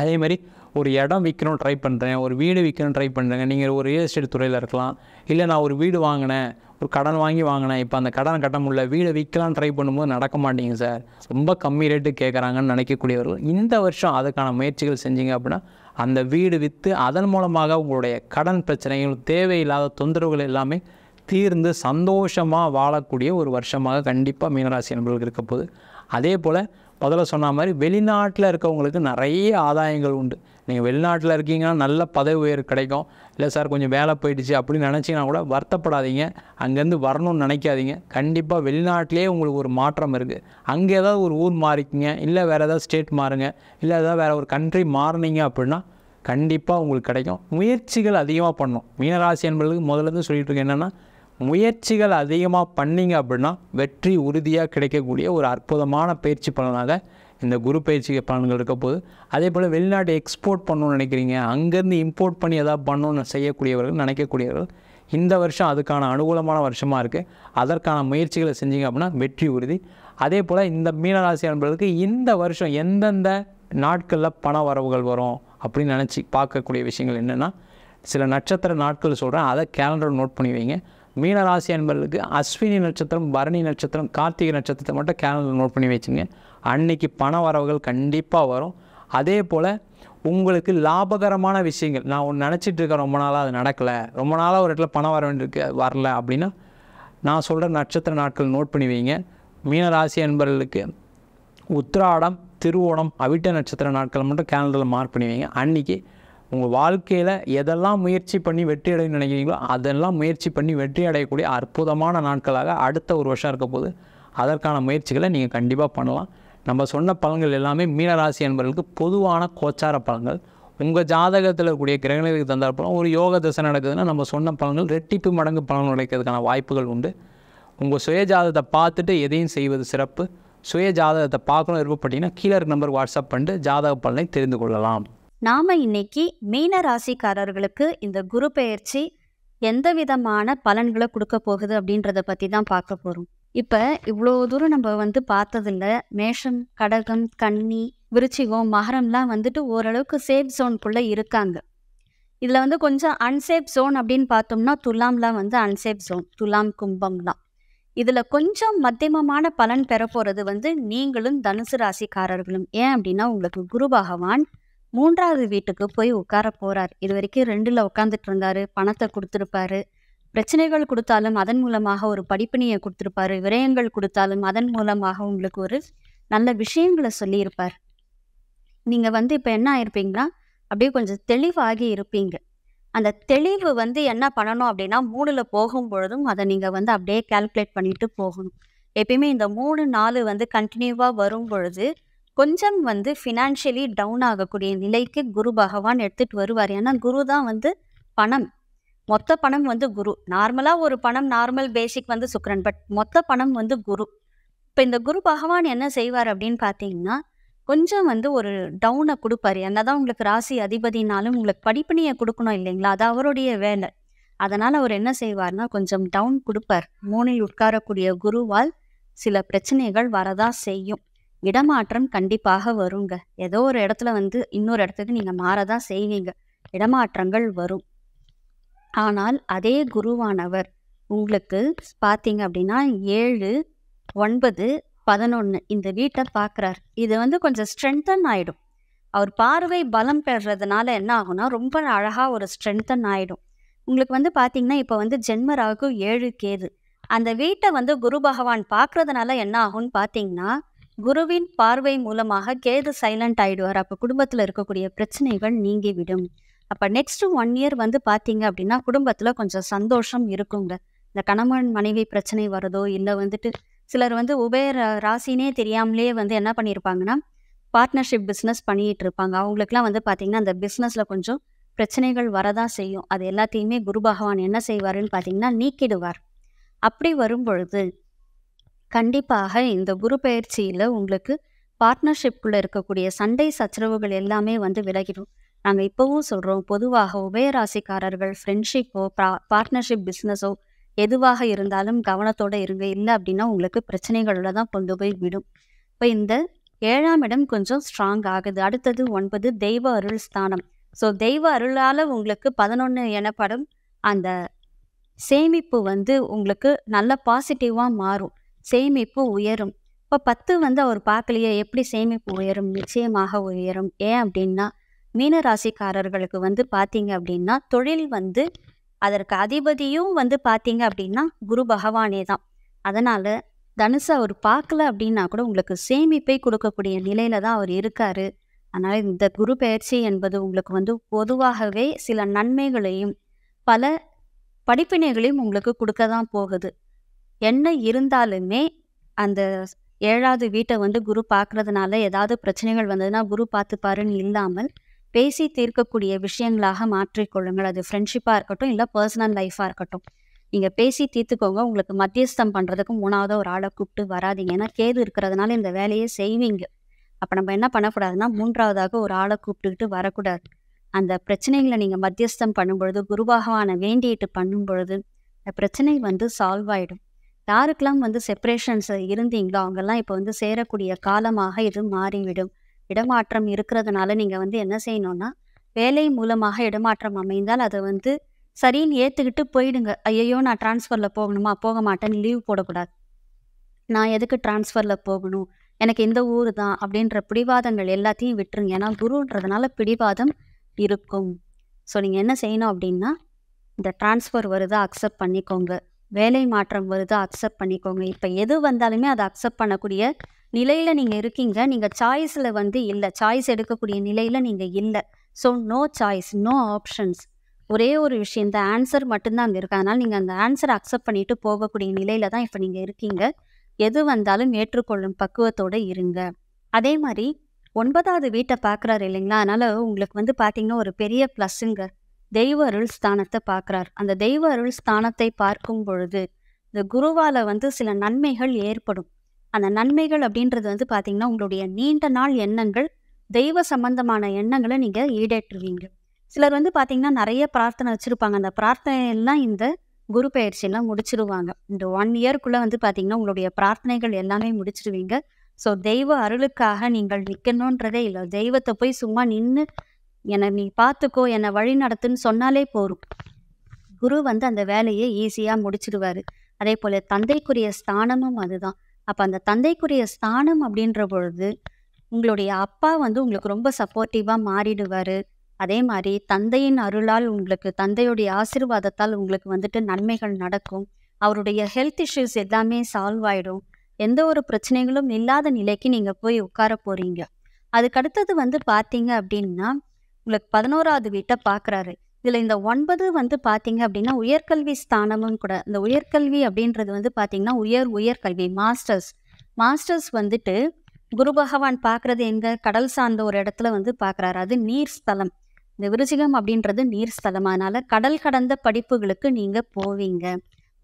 அதேமாதிரி ஒரு இடம் விற்கணும் ட்ரை பண்ணுறேன், ஒரு வீடு விற்கணும் ட்ரை பண்ணுறேங்க, நீங்கள் ஒரு ரியல் எஸ்டேட் துறையில் இருக்கலாம், இல்லை நான் ஒரு வீடு வாங்கினேன், ஒரு கடன் வாங்கினேன், இப்போ அந்த கடனை கட்ட முடியல, வீடை விற்கலாம் ட்ரை பண்ணும்போது நடக்க மாட்டேங்க சார், ரொம்ப கம்மி ரேட்டு கேட்குறாங்கன்னு நினைக்கக்கூடியவர்கள் இந்த வருஷம் அதுக்கான முயற்சிகள் செஞ்சீங்க அப்படின்னா அந்த வீடு விற்று அதன் மூலமாக உங்களுடைய கடன் பிரச்சனைகள், தேவையில்லாத தொந்தரவுகள் எல்லாமே தீர்ந்து சந்தோஷமாக வாழக்கூடிய ஒரு வருஷமாக கண்டிப்பாக மீனராசி நண்பர்களுக்கு இருக்க போகுது. அதே போல் முதல்ல சொன்ன மாதிரி வெளிநாட்டில் இருக்கவங்களுக்கு நிறைய ஆதாயங்கள் உண்டு. நீங்கள் வெளிநாட்டில் இருக்கீங்கன்னா நல்ல பதவி உயர்வு கிடைக்கும். இல்லை சார் கொஞ்சம் வேலை போயிடுச்சு அப்படின்னு நினச்சிங்கன்னா கூட வருத்தப்படாதீங்க, அங்கேருந்து வரணும்னு நினைக்காதீங்க. கண்டிப்பாக வெளிநாட்டிலே உங்களுக்கு ஒரு மாற்றம் இருக்குது. அங்கே ஏதாவது ஒரு ஊர் மாறிக்கிங்க, இல்லை வேறு ஏதாவது ஸ்டேட் மாறுங்க, இல்லை ஏதாவது வேறு ஒரு கண்ட்ரி மாறினீங்க அப்படின்னா கண்டிப்பாக உங்களுக்கு கிடைக்கும். முயற்சிகள் அதிகமாக பண்ணணும். மீனராசி என்பதுக்கு முதல்ல சொல்லிட்டு இருக்கேன் என்னென்னா, முயற்சிகள் அதிகமாக பண்ணிங்க அப்படின்னா வெற்றி உறுதியாக கிடைக்கக்கூடிய ஒரு அற்புதமான பயிற்சி பலனாக இந்த குரு பயிற்சி பலன்கள் இருக்க போது. அதே போல் வெளிநாட்டு எக்ஸ்போர்ட் பண்ணணும்னு நினைக்கிறீங்க, அங்கேருந்து இம்போர்ட் பண்ணி எதாவது பண்ணணும்னு செய்யக்கூடியவர்கள், நினைக்கக்கூடியவர்கள் இந்த வருஷம் அதுக்கான அனுகூலமான வருஷமாக இருக்குது. அதற்கான முயற்சிகளை செஞ்சீங்க அப்படின்னா வெற்றி உறுதி. அதே போல் இந்த மீனராசி என்பதற்கு இந்த வருஷம் எந்தெந்த நாட்களில் பண வரவுகள் வரும் அப்படின்னு நினச்சி பார்க்கக்கூடிய விஷயங்கள் என்னென்னா, சில நட்சத்திர நாட்கள் சொல்கிறேன், அதை கேலண்டர் நோட் பண்ணி வைங்க. மீனராசி என்பவர்களுக்கு அஸ்வினி நட்சத்திரம், பரணி நட்சத்திரம், கார்த்திகை நட்சத்திரத்தை மட்டும் கேலண்டர் நோட் பண்ணி வச்சுங்க. அன்றைக்கி பண வரவுகள் கண்டிப்பாக வரும். அதே போல் உங்களுக்கு லாபகரமான விஷயங்கள், நான் ஒன்று நினச்சிட்டு இருக்கேன் ரொம்ப நாளாக அது நடக்கலை, ரொம்ப நாளாக ஒரு இடத்துல பணம் வர வேண்டியிருக்கு வரல அப்படின்னா நான் சொல்கிற நட்சத்திர நாட்கள் நோட் பண்ணி வைங்க. மீனராசி என்பவர்களுக்கு உத்திராடம், திருவோணம், அவிட்ட நட்சத்திர நாட்கள் மட்டும் கேலண்டரில் மார்க் பண்ணி வைங்க. அன்றைக்கி உங்கள் வாழ்க்கையில் எதெல்லாம் முயற்சி பண்ணி வெற்றி அடையணும்னு நினைக்கிறீங்களோ அதெல்லாம் முயற்சி பண்ணி வெற்றி அடையக்கூடிய அற்புதமான நாட்களாக அடுத்த ஒரு வருஷம் இருக்க போது. அதற்கான முயற்சிகளை நீங்கள் கண்டிப்பாக பண்ணலாம். நம்ம சொன்ன பலன்கள் எல்லாமே மீனராசி என்பவர்களுக்கு பொதுவான கோச்சார பலன்கள். உங்கள் ஜாதகத்தில் இருக்கக்கூடிய கிரகங்களுக்கு தந்தாற்பலம் ஒரு யோக தசை நடக்குதுன்னா நம்ம சொன்ன பலன்கள் ரெட்டிப்பு மடங்கு பலன் கிடைக்கிறதுக்கான வாய்ப்புகள் உண்டு. உங்கள் சுய ஜாதகத்தை பார்த்துட்டு எதையும் செய்வது சிறப்பு. சுய ஜாதகத்தை பார்க்கணும் விருப்பப்பட்டீங்கன்னா கீழே இருக்க நம்பருக்கு வாட்ஸ்அப் பண்ணிட்டு ஜாதக பலனை தெரிந்து கொள்ளலாம். நாம இன்னைக்கு மீன ராசிக்காரர்களுக்கு இந்த குரு பெயர்ச்சி எந்த விதமான பலன்களை கொடுக்க போகுது அப்படின்றத பற்றி தான் பார்க்க போகிறோம். இப்போ இவ்வளோ தூரம் நம்ம பார்த்ததில்ல. மேஷம், கடகம், கன்னி, விருச்சிகம், மகரம்லாம் ஓரளவுக்கு சேஃப் ஜோனுக்குள்ளே இருக்காங்க. இதில் கொஞ்சம் அன்சேஃப் ஜோன் அப்படின்னு பார்த்தோம்னா துலாம்லாம் அன்சேஃப் ஜோன், துலாம், கும்பம்லாம். இதில் கொஞ்சம் மத்தியமமான பலன் பெற போகிறது நீங்களும் தனுசு ராசிக்காரர்களும். ஏன் அப்படின்னா உங்களுக்கு குரு பகவான் 3வது வீட்டுக்கு போய் உட்கார போகிறார். இது வரைக்கும் 2ல் உட்காந்துட்டு இருந்தார். பணத்தை கொடுத்துருப்பாரு, பிரச்சனைகள் கொடுத்தாலும் அதன் மூலமாக ஒரு படிப்பினையை கொடுத்துருப்பாரு, விரயங்கள் கொடுத்தாலும் அதன் மூலமாக உங்களுக்கு ஒரு நல்ல விஷயங்களை சொல்லியிருப்பார். நீங்கள் இப்போ என்ன ஆயிருப்பீங்கன்னா அப்படியே கொஞ்சம் தெளிவாகி இருப்பீங்க. அந்த தெளிவு வந்து என்ன பண்ணணும் அப்படின்னா 3ல் போகும் பொழுதும் அதை நீங்கள் வந்து அப்படியே கால்குலேட் பண்ணிட்டு போகணும். எப்பயுமே இந்த 3, 4 வந்து கண்டினியூவாக வரும் பொழுது கொஞ்சம் வந்து ஃபினான்ஷியலி டவுன் ஆகக்கூடிய நிலைக்கு குரு பகவான் எடுத்துகிட்டு வருவார். ஏன்னா குரு தான் வந்து பணம், மொத்த பணம் வந்து குரு. நார்மலாக ஒரு பணம் நார்மல் பேசிக் வந்து சுக்கிரன், பட் மொத்த பணம் வந்து குரு. இப்போ இந்த குரு பகவான் என்ன செய்வார் அப்படின்னு பார்த்தீங்கன்னா கொஞ்சம் வந்து ஒரு டவுனை கொடுப்பாரு. என்னதான் உங்களுக்கு ராசி அதிபதினாலும் உங்களுக்கு படிப்பினையை கொடுக்கணும் இல்லைங்களா, அது அவருடைய வேலை. அதனால் அவர் என்ன செய்வார்னா கொஞ்சம் டவுன் கொடுப்பார். 3ல் உட்காரக்கூடிய குருவால் சில பிரச்சனைகள் வரதான் செய்யும். இடமாற்றம் கண்டிப்பாக வருங்க. ஏதோ ஒரு இடத்துல வந்து இன்னொரு இடத்துக்கு நீங்கள் மாறதான் செய்வீங்க, இடமாற்றங்கள் வரும். ஆனால் அதே குருவானவர் உங்களுக்கு பார்த்தீங்க அப்படின்னா 7, 9, 11 இந்த வீட்டை பார்க்குறார். இது வந்து கொஞ்சம் ஸ்ட்ரென்தன் ஆகிடும். அவர் பார்வை பலம் பெறுறதுனால என்ன ஆகும்னா ரொம்ப அழகாக ஒரு ஸ்ட்ரென்தன் ஆகிடும். உங்களுக்கு வந்து பார்த்தீங்கன்னா இப்போ வந்து ஜென்ம ராகு 7 கேது அந்த வீட்டை வந்து குரு பகவான் பார்க்குறதுனால என்ன ஆகும்னு பார்த்தீங்கன்னா குருவின் பார்வை மூலமாக கேது சைலண்ட் ஆகிடுவார். அப்போ குடும்பத்தில் இருக்கக்கூடிய பிரச்சனைகள் நீங்கிவிடும். அப்போ நெக்ஸ்ட் 1 இயர் வந்து பார்த்தீங்க அப்படின்னா குடும்பத்தில் கொஞ்சம் சந்தோஷம் இருக்குங்க. இந்த கணவன் மனைவி பிரச்சனை வரதோ இல்லை வந்துட்டு சிலர் வந்து ராசினே தெரியாமலே வந்து என்ன பண்ணியிருப்பாங்கன்னா பார்ட்னர்ஷிப் பிஸ்னஸ் பண்ணிகிட்டு இருப்பாங்க. அவங்களுக்குலாம் வந்து பார்த்திங்கன்னா அந்த பிஸ்னஸில் கொஞ்சம் பிரச்சனைகள் வரதான் செய்யும். அது எல்லாத்தையுமே குரு பகவான் என்ன செய்வாருன்னு பார்த்தீங்கன்னா நீக்கிடுவார். அப்படி வரும் பொழுது கண்டிப்பாக இந்த குரு பயிற்சியில் உங்களுக்கு பார்ட்னர்ஷிப்புக்குள்ளே இருக்கக்கூடிய சண்டை சச்சரவுகள் எல்லாமே வந்து விலகிடும். நாங்கள் இப்போவும் சொல்கிறோம், பொதுவாக உபயராசிக்காரர்கள் ஃப்ரெண்ட்ஷிப்போ பார்ட்னர்ஷிப் பிஸ்னஸோ எதுவாக இருந்தாலும் கவனத்தோடு இருங்க. இல்லை அப்படின்னா உங்களுக்கு பிரச்சனைகளோட தான் கொண்டு போய் விடும். இப்போ இந்த 7ஆம் இடம் கொஞ்சம் ஸ்ட்ராங் ஆகுது. அடுத்தது 9 தெய்வ அருள் ஸ்தானம். ஸோ தெய்வ அருளால் உங்களுக்கு 11 எனப்படும் அந்த சேமிப்பு வந்து உங்களுக்கு நல்ல பாசிட்டிவாக மாறும். சேமிப்பு உயரும். இப்போ 10 வந்து அவர் பார்க்கலையே, எப்படி சேமிப்பு உயரும்? நிச்சயமாக உயரும். ஏன் அப்படின்னா மீனராசிக்காரர்களுக்கு வந்து பார்த்தீங்க அப்படின்னா தொழில் வந்து அதற்கு அதிபதியும் வந்து பார்த்தீங்க அப்படின்னா குரு பகவானே தான். அதனால் தனுசு அவர் பார்க்கல அப்படின்னா கூட உங்களுக்கு சேமிப்பை கொடுக்கக்கூடிய நிலையில தான் அவர் இருக்காரு. அதனால் இந்த குரு பயிற்சி என்பது உங்களுக்கு வந்து பொதுவாகவே சில நன்மைகளையும் பல படிப்பினைகளையும் உங்களுக்கு கொடுக்க தான் போகுது. என்ன இருந்தாலுமே அந்த 7வது வீட்டை வந்து குரு பார்க்கறதுனால ஏதாவது பிரச்சனைகள் வந்ததுன்னா குரு பார்த்துப்பாருன்னு இல்லாமல் பேசி தீர்க்கக்கூடிய விஷயங்களாக மாற்றிக்கொள்ளுங்கள். அது ஃப்ரெண்ட்ஷிப்பாக இருக்கட்டும், இல்லை பர்சனல் லைஃபாக இருக்கட்டும். நீங்கள் பேசி தீர்த்துக்கோங்க. உங்களுக்கு மத்தியஸ்தம் பண்ணுறதுக்கு 3வது ஒரு ஆளை கூப்பிட்டு வராதிங்க. ஏன்னா கேது இருக்கிறதுனால இந்த வேலையை செய்வீங்க. அப்போ நம்ம என்ன பண்ணக்கூடாதுன்னா 3வதாக ஒரு ஆளை கூப்பிட்டுக்கிட்டு வரக்கூடாது. அந்த பிரச்சனைகளை நீங்கள் மத்தியஸ்தம் பண்ணும்பொழுது குரு பகவானை வேண்டிட்டு பண்ணும்பொழுது இந்த பிரச்சனை வந்து சால்வ் ஆகிடும். யாருக்கெல்லாம் வந்து செப்பரேஷன்ஸ் இருந்தீங்களோ அவங்கெல்லாம் இப்போ வந்து சேரக்கூடிய காலமாக இது மாறிவிடும். இடமாற்றம் இருக்கிறதுனால நீங்கள் வந்து என்ன செய்யணும்னா வேலை மூலமாக இடமாற்றம் அமைந்தால் அதை வந்து சரின்னு ஏற்றுக்கிட்டு போயிடுங்க. ஐயையோ நான் டிரான்ஸ்ஃபரில் போகணுமா, போக மாட்டேன்னு லீவ் போடக்கூடாது. நான் எதுக்கு டிரான்ஸ்ஃபரில் போகணும், எனக்கு இந்த ஊர் தான் அப்படின்ற பிடிவாதங்கள் எல்லாத்தையும் விட்டுருங்க. ஏன்னா குருன்றதுனால பிடிவாதம் இருக்கும். ஸோ நீங்கள் என்ன செய்யணும் அப்படின்னா இந்த டிரான்ஸ்ஃபர் வருதா அக்செப்ட் பண்ணிக்கோங்க, வேலை மாற்றம் வருதா அக்செப்ட் பண்ணிக்கோங்க. இப்போ எது வந்தாலுமே அதை அக்செப்ட் பண்ணக்கூடிய நிலையில் நீங்கள் இருக்கீங்க. நீங்கள் சாய்ஸில் வந்து இல்லை, சாய்ஸ் எடுக்கக்கூடிய நிலையில் நீங்கள் இல்லை. So no choice, no options. ஒரே ஒரு விஷயம், இந்த ஆன்சர் மட்டும்தான் அங்கே இருக்குது. அதனால் நீங்கள் அந்த ஆன்சரை அக்செப்ட் பண்ணிட்டு போகக்கூடிய நிலையில் தான் இப்போ நீங்கள் இருக்கீங்க. எது வந்தாலும் ஏற்றுக்கொள்ளும் பக்குவத்தோடு இருங்க. அதே மாதிரி 9வது வீட்டை பார்க்குறாரு இல்லைங்களா, அதனால் உங்களுக்கு வந்து பார்த்திங்கன்னா ஒரு பெரிய ப்ளஸ்ஸுங்க. தெய்வ அருள் ஸ்தானத்தை பார்க்குறார். அந்த தெய்வ அருள் ஸ்தானத்தை பார்க்கும் பொழுது இந்த குருவால் வந்து சில நன்மைகள் ஏற்படும். அந்த நன்மைகள் அப்படின்றது வந்து பார்த்திங்கன்னா உங்களுடைய நீண்ட நாள் எண்ணங்கள், தெய்வ சம்பந்தமான எண்ணங்களை நீங்கள் ஈடேற்றுவீங்க. சிலர் வந்து பார்த்திங்கன்னா நிறைய பிரார்த்தனை வச்சுருப்பாங்க. அந்த பிரார்த்தனையெல்லாம் இந்த குரு பயிற்சியெல்லாம் முடிச்சிடுவாங்க. இந்த 1 இயர்க்குள்ளே வந்து பார்த்திங்கன்னா உங்களுடைய பிரார்த்தனைகள் எல்லாமே முடிச்சிடுவீங்க. ஸோ தெய்வ அருளுக்காக நீங்கள் நிற்கணுன்றதே இல்லை. தெய்வத்தை போய் சும்மா நின்று என்னை நீ பார்த்துக்கோ, என்னை வழி நடத்துன்னு சொன்னாலே போதும். குரு வந்து அந்த வேலையை ஈஸியாக முடிச்சிடுவார். அதே போல் தந்தைக்குரிய ஸ்தானமும் அதுதான். அப்போ அந்த தந்தைக்குரிய ஸ்தானம் அப்படின்ற பொழுது உங்களுடைய அப்பா வந்து உங்களுக்கு ரொம்ப சப்போர்ட்டிவாக மாறிடுவார். அதே மாதிரி தந்தையின் அருளால் உங்களுக்கு, தந்தையுடைய ஆசீர்வாதத்தால் உங்களுக்கு வந்துட்டு நன்மைகள் நடக்கும். அவருடைய ஹெல்த் இஷ்யூஸ் எல்லாமே சால்வ் ஆகிடும். எந்த ஒரு பிரச்சனைகளும் இல்லாத நிலைக்கு நீங்கள் போய் உட்கார போகிறீங்க. அதுக்கடுத்தது வந்து பார்த்தீங்க அப்படின்னா உங்களுக்கு 11வது வீட்டை பார்க்குறாரு. இதில் இந்த 9 வந்து பார்த்தீங்க அப்படின்னா உயர்கல்வி ஸ்தானமும் கூட. இந்த உயர்கல்வி அப்படின்றது வந்து பார்த்தீங்கன்னா உயர்கல்வி மாஸ்டர்ஸ் வந்துட்டு குரு பகவான் பார்க்குறது எங்கே, கடல் சார்ந்த ஒரு இடத்துல வந்து பார்க்குறாரு. அது நீர் ஸ்தலம். இந்த விருச்சிகம் அப்படின்றது நீர் ஸ்தலம். அதனால் கடல் கடந்த படிப்புகளுக்கு நீங்கள் போவீங்க.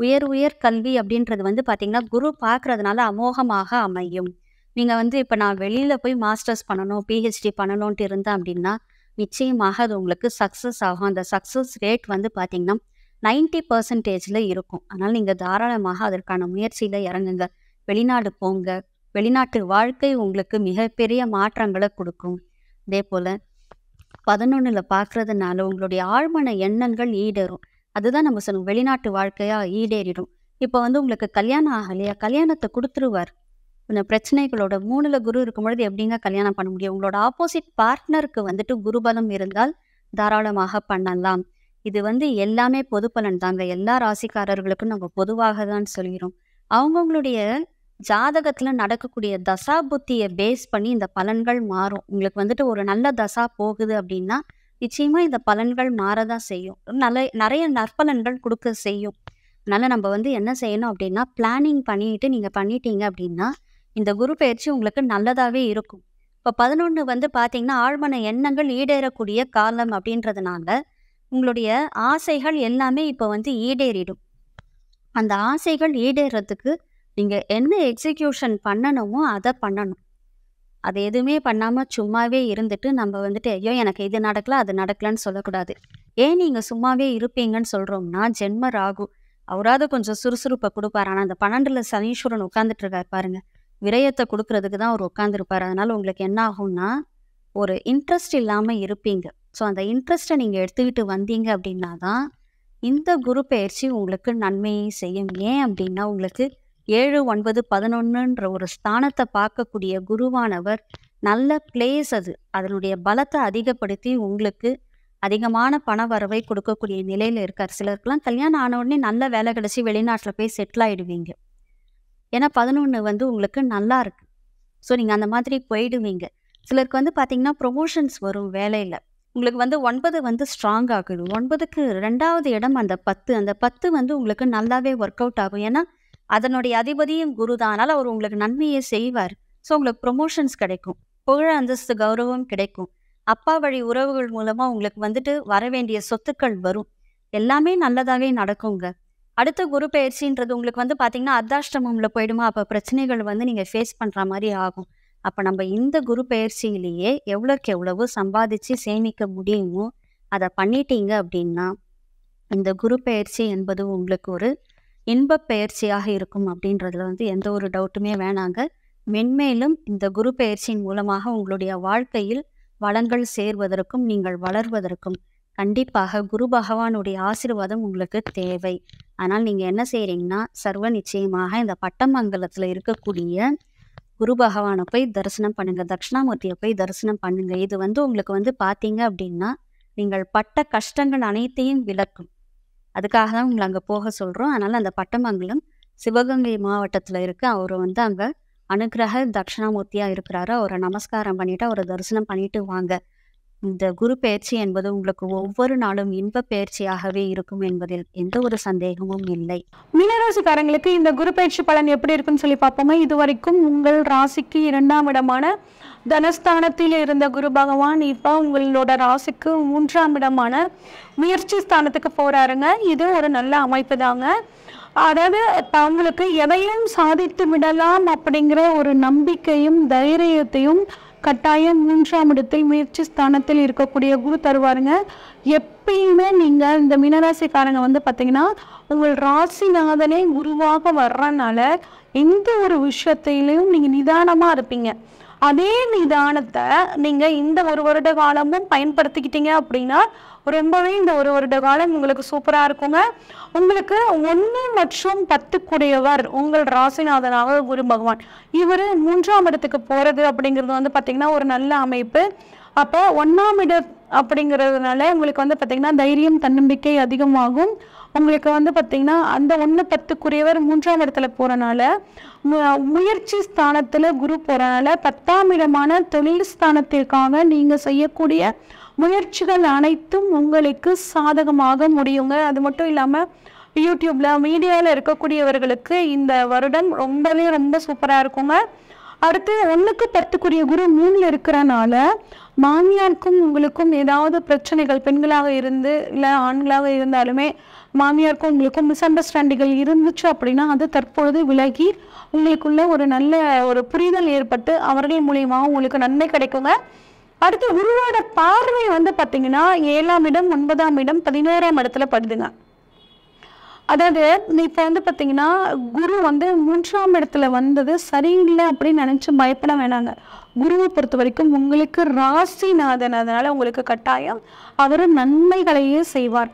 உயர் கல்வி அப்படின்றது வந்து பார்த்தீங்கன்னா குரு பார்க்குறதுனால அமோகமாக அமையும். நீங்கள் வந்து இப்போ நான் வெளியில் போய் மாஸ்டர்ஸ் பண்ணணும், பிஹெச்டி பண்ணணுன்ட்டு இருந்தேன் அப்படின்னா நிச்சயமாக அது உங்களுக்கு சக்ஸஸ் ஆகும். அந்த சக்ஸஸ் ரேட் வந்து பார்த்தீங்கன்னா 90% இருக்கும். அதனால் நீங்கள் தாராளமாக அதற்கான முயற்சியில் இறங்குங்க. வெளிநாடு போங்க. வெளிநாட்டு வாழ்க்கை உங்களுக்கு மிகப்பெரிய மாற்றங்களை கொடுக்கும். அதே போல் 11 பார்க்குறதுனால உங்களுடைய ஆழ்மன எண்ணங்கள் ஈடேறும். அதுதான் நம்ம சொல்லுவோம், வெளிநாட்டு வாழ்க்கையாக ஈடேறிடும். இப்போ வந்து உங்களுக்கு கல்யாணம் ஆகலையா, கல்யாணத்தை கொடுத்துருவார். இந்த பிரச்சனைகளோட 3 குரு இருக்கும் பொழுது எப்படிங்க கல்யாணம் பண்ண முடியும்? உங்களோட ஆப்போசிட் பார்ட்னருக்கு வந்துட்டு குருபலம் இருந்தால் தாராளமாக பண்ணலாம். இது வந்து எல்லாமே பொது பலன் தாங்க. எல்லா ராசிக்காரர்களுக்கும் நம்ம பொதுவாக தான் சொல்கிறோம். அவங்கவுங்களுடைய ஜாதகத்தில் நடக்கக்கூடிய தசா புத்தியை பேஸ் பண்ணி இந்த பலன்கள் மாறும். உங்களுக்கு வந்துட்டு ஒரு நல்ல தசா போகுது அப்படின்னா நிச்சயமாக இந்த பலன்கள் மாறதான் செய்யும். நிறைய நற்பலன்கள் கொடுக்க செய்யும். அதனால் நம்ம வந்து என்ன செய்யணும் அப்படின்னா பிளானிங் நீங்கள் பண்ணிட்டீங்க அப்படின்னா இந்த குரு பயிற்சி உங்களுக்கு நல்லதாகவே இருக்கும். இப்போ 11 வந்து பார்த்தீங்கன்னா ஆழ்மன எண்ணங்கள் ஈடேறக்கூடிய காலம் அப்படின்றதுனால உங்களுடைய ஆசைகள் எல்லாமே இப்போ வந்து ஈடேறிடும். அந்த ஆசைகள் ஈடேறதுக்கு நீங்கள் என்ன எக்ஸிக்யூஷன் பண்ணணுமோ அதை பண்ணணும். அது எதுவுமே பண்ணாமல் சும்மாவே இருந்துட்டு நம்ம வந்துட்டு ஐயோ எனக்கு இது நடக்கல அது நடக்கலன்னு சொல்லக்கூடாது. ஏன் நீங்கள் சும்மாவே இருப்பீங்கன்னு சொல்கிறோம்னா ஜென்ம ராகு அவராது கொஞ்சம் சுறுசுறுப்பை கொடுப்பார். ஆனால் அந்த 12 சனீஸ்வரன் உட்காந்துட்டு இருக்கார் பாருங்க, விரயத்தை கொடுக்கறதுக்கு தான் அவர் உட்காந்துருப்பார். அதனால் உங்களுக்கு என்ன ஆகும்னா ஒரு இன்ட்ரெஸ்ட் இல்லாமல் இருப்பீங்க. ஸோ அந்த இன்ட்ரெஸ்ட்டை நீங்கள் எடுத்துக்கிட்டு வந்தீங்க அப்படின்னா தான் இந்த குரு பயிற்சி உங்களுக்கு நன்மையை செய்யும். ஏன் அப்படின்னா உங்களுக்கு 7, 9, 11ன்ற ஒரு ஸ்தானத்தை பார்க்கக்கூடிய குருவானவர் நல்ல பிளேஸ். அதனுடைய பலத்தை அதிகப்படுத்தி உங்களுக்கு அதிகமான பண வரவை கொடுக்கக்கூடிய நிலையில் இருக்கார். சிலருக்குலாம் கல்யாணம் ஆன உடனே நல்ல வேலை கிடைச்சி வெளிநாட்டில் போய் செட்டில் ஆகிடுவீங்க. ஏன்னா 11 வந்து உங்களுக்கு நல்லா இருக்கு. ஸோ நீங்கள் அந்த மாதிரி போயிடுவீங்க. சிலருக்கு வந்து பார்த்தீங்கன்னா ப்ரொமோஷன்ஸ் வரும் வேலையில். உங்களுக்கு வந்து 9 வந்து ஸ்ட்ராங் ஆகுது. 9க்கு 2வது இடம் அந்த 10. அந்த 10 வந்து உங்களுக்கு நல்லாவே ஒர்க் அவுட் ஆகும். ஏன்னா அதனுடைய அதிபதியும் குரு தான். அதனால் அவர் உங்களுக்கு நன்மையை செய்வார். ஸோ உங்களுக்கு ப்ரொமோஷன்ஸ் கிடைக்கும், புகழ் அந்தஸ்து கௌரவம் கிடைக்கும். அப்பா வழி உறவுகள் மூலமாக உங்களுக்கு வந்துட்டு வர வேண்டிய சொத்துக்கள் வரும். எல்லாமே நல்லதாகவே நடக்குங்க. அடுத்த குரு பயிற்சின்றது உங்களுக்கு வந்து பார்த்தீங்கன்னா அர்த்தாஷ்டமம்ல போயிடுமா, அப்போ பிரச்சனைகள் வந்து நீங்கள் ஃபேஸ் பண்ணுற மாதிரி ஆகும். அப்போ நம்ம இந்த குரு பயிற்சியிலேயே எவ்வளோக்கு எவ்வளவு சம்பாதிச்சு சேமிக்க முடியுமோ அதை பண்ணிட்டீங்க அப்படின்னா இந்த குரு பயிற்சி என்பது உங்களுக்கு ஒரு இன்ப பயிற்சியாக இருக்கும் அப்படின்றதுல வந்து எந்த ஒரு டவுட்டுமே வேணாங்க. மென்மேலும் இந்த குரு பயிற்சியின் மூலமாக உங்களுடைய வாழ்க்கையில் வளங்கள் சேர்வதற்கும் நீங்கள் வளர்வதற்கும் கண்டிப்பாக குரு பகவானுடைய ஆசீர்வாதம் உங்களுக்கு தேவை. ஆனால் நீங்கள் என்ன செய்கிறீங்கன்னா சர்வ நிச்சயமாக இந்த பட்டமங்கலத்தில் இருக்கக்கூடிய குரு பகவானை போய் தரிசனம் பண்ணுங்க, தட்சிணாமூர்த்தியை போய் தரிசனம் பண்ணுங்க. இது வந்து உங்களுக்கு வந்து பார்த்தீங்க அப்படின்னா நீங்கள் பட்ட கஷ்டங்கள் அனைத்தையும் விளக்கும். அதுக்காக தான் உங்களை அங்கே போக சொல்கிறோம். அதனால் அந்த பட்டமங்கலம் சிவகங்கை மாவட்டத்தில் இருக்கு. அவர் வந்து அங்கே அனுகிரக தட்சிணாமூர்த்தியாக இருக்கிறாரு. அவரை நமஸ்காரம் பண்ணிவிட்டு அவரை தரிசனம் பண்ணிட்டு வாங்க. இந்த குரு பயிற்சி என்பது உங்களுக்கு ஒவ்வொரு நாளும் இன்ப பயிற்சியாகவே இருக்கும் என்பதில் எந்த ஒரு சந்தேகமும் இல்லை. மீனராசிக்காரங்களுக்கு இந்த குரு பயிற்சி பலன் எப்படி இருக்குன்னு சொல்லி பார்ப்போமா. இதுவரைக்கும் உங்கள் ராசிக்கு 2ஆம் இடமான தனஸ்தானத்தில் இருந்த குரு பகவான் இப்போ உங்களோட ராசிக்கு 3ஆம் இடமான முயற்சி ஸ்தானத்துக்கு போறாருங்க. இது ஒரு நல்ல அமைப்பு தாங்க. அதாவது அவங்களுக்கு எதையும் சாதித்து விடலாம் அப்படிங்கிற ஒரு நம்பிக்கையும் தைரியத்தையும் கட்டாயம் 3ஆம் இடத்தில் முயற்சி ஸ்தானத்தில் இருக்கக்கூடிய குரு தருவாருங்க. எப்பயுமே நீங்கள் இந்த மீனராசிக்காரங்க வந்து பார்த்தீங்கன்னா உங்கள் ராசிநாதனே குருவாக வர்றதுனால எந்த ஒரு விஷயத்திலையும் நீங்கள் நிதானமாக இருப்பீங்க. அதே நிதானத்தை நீங்கள் இந்த 1 வருட காலமும் பயன்படுத்திக்கிட்டீங்க அப்படின்னா ரொம்பவே இந்த 1 வருட காலம் உங்களுக்கு சூப்பராக இருக்குங்க. உங்களுக்கு 1 மற்றும் 10 கூடியவர் உங்கள் ராசிநாதனாக குரு பகவான். இவர் 3ஆம் இடத்துக்கு போகிறது அப்படிங்கிறது வந்து பார்த்திங்கன்னா ஒரு நல்ல அமைப்பு. அப்போ 1ஆம் இடம் அப்படிங்கிறதுனால உங்களுக்கு வந்து பார்த்திங்கன்னா தைரியம் தன்னம்பிக்கை அதிகமாகும். உங்களுக்கு வந்து பார்த்திங்கன்னா அந்த 1, 10 3ஆம் இடத்துல போகிறனால முயற்சி ஸ்தானத்தில் குரு போகிறனால 10ஆம் இடமான தொழில் ஸ்தானத்திற்காக நீங்கள் செய்யக்கூடிய முயற்சிகள் அனைத்தும் உங்களுக்கு சாதகமாக முடியுங்க. அது மட்டும் இல்லாமல் யூடியூப்ல மீடியாவில் இருக்கக்கூடியவர்களுக்கு இந்த வருடம் ரொம்ப சூப்பராக இருக்குங்க. அடுத்து 1க்கு 10 குரு 3ல் இருக்கிறனால மாமியாருக்கும் உங்களுக்கும் ஏதாவது பிரச்சனைகள், பெண்களாக இருந்து இல்லை ஆண்களாக இருந்தாலுமே மாமியாருக்கும் உங்களுக்கும் மிஸ் அண்டர்ஸ்டாண்டிங்கள் இருந்துச்சு அப்படின்னா அது தற்பொழுது விலகி உங்களுக்குள்ள ஒரு நல்ல ஒரு புரிதல் ஏற்பட்டு அவர்கள் மூலியமாக உங்களுக்கு நன்மை கிடைக்குங்க. அடுத்து குருவோட பார்வை பார்த்தீங்கன்னா 7ஆம் இடம், 9ஆம் இடம், 11ஆம் இடத்துல படுதுங்க. அதாவது இப்போ பார்த்தீங்கன்னா குரு 3ஆம் இடத்துல வந்தது சரியில்லை அப்படின்னு நினச்சி பயப்பட வேணாங்க. குருவை பொறுத்த வரைக்கும் உங்களுக்கு ராசிநாதன், அதனால் உங்களுக்கு கட்டாயம் அவர் நன்மைகளையே செய்வார்.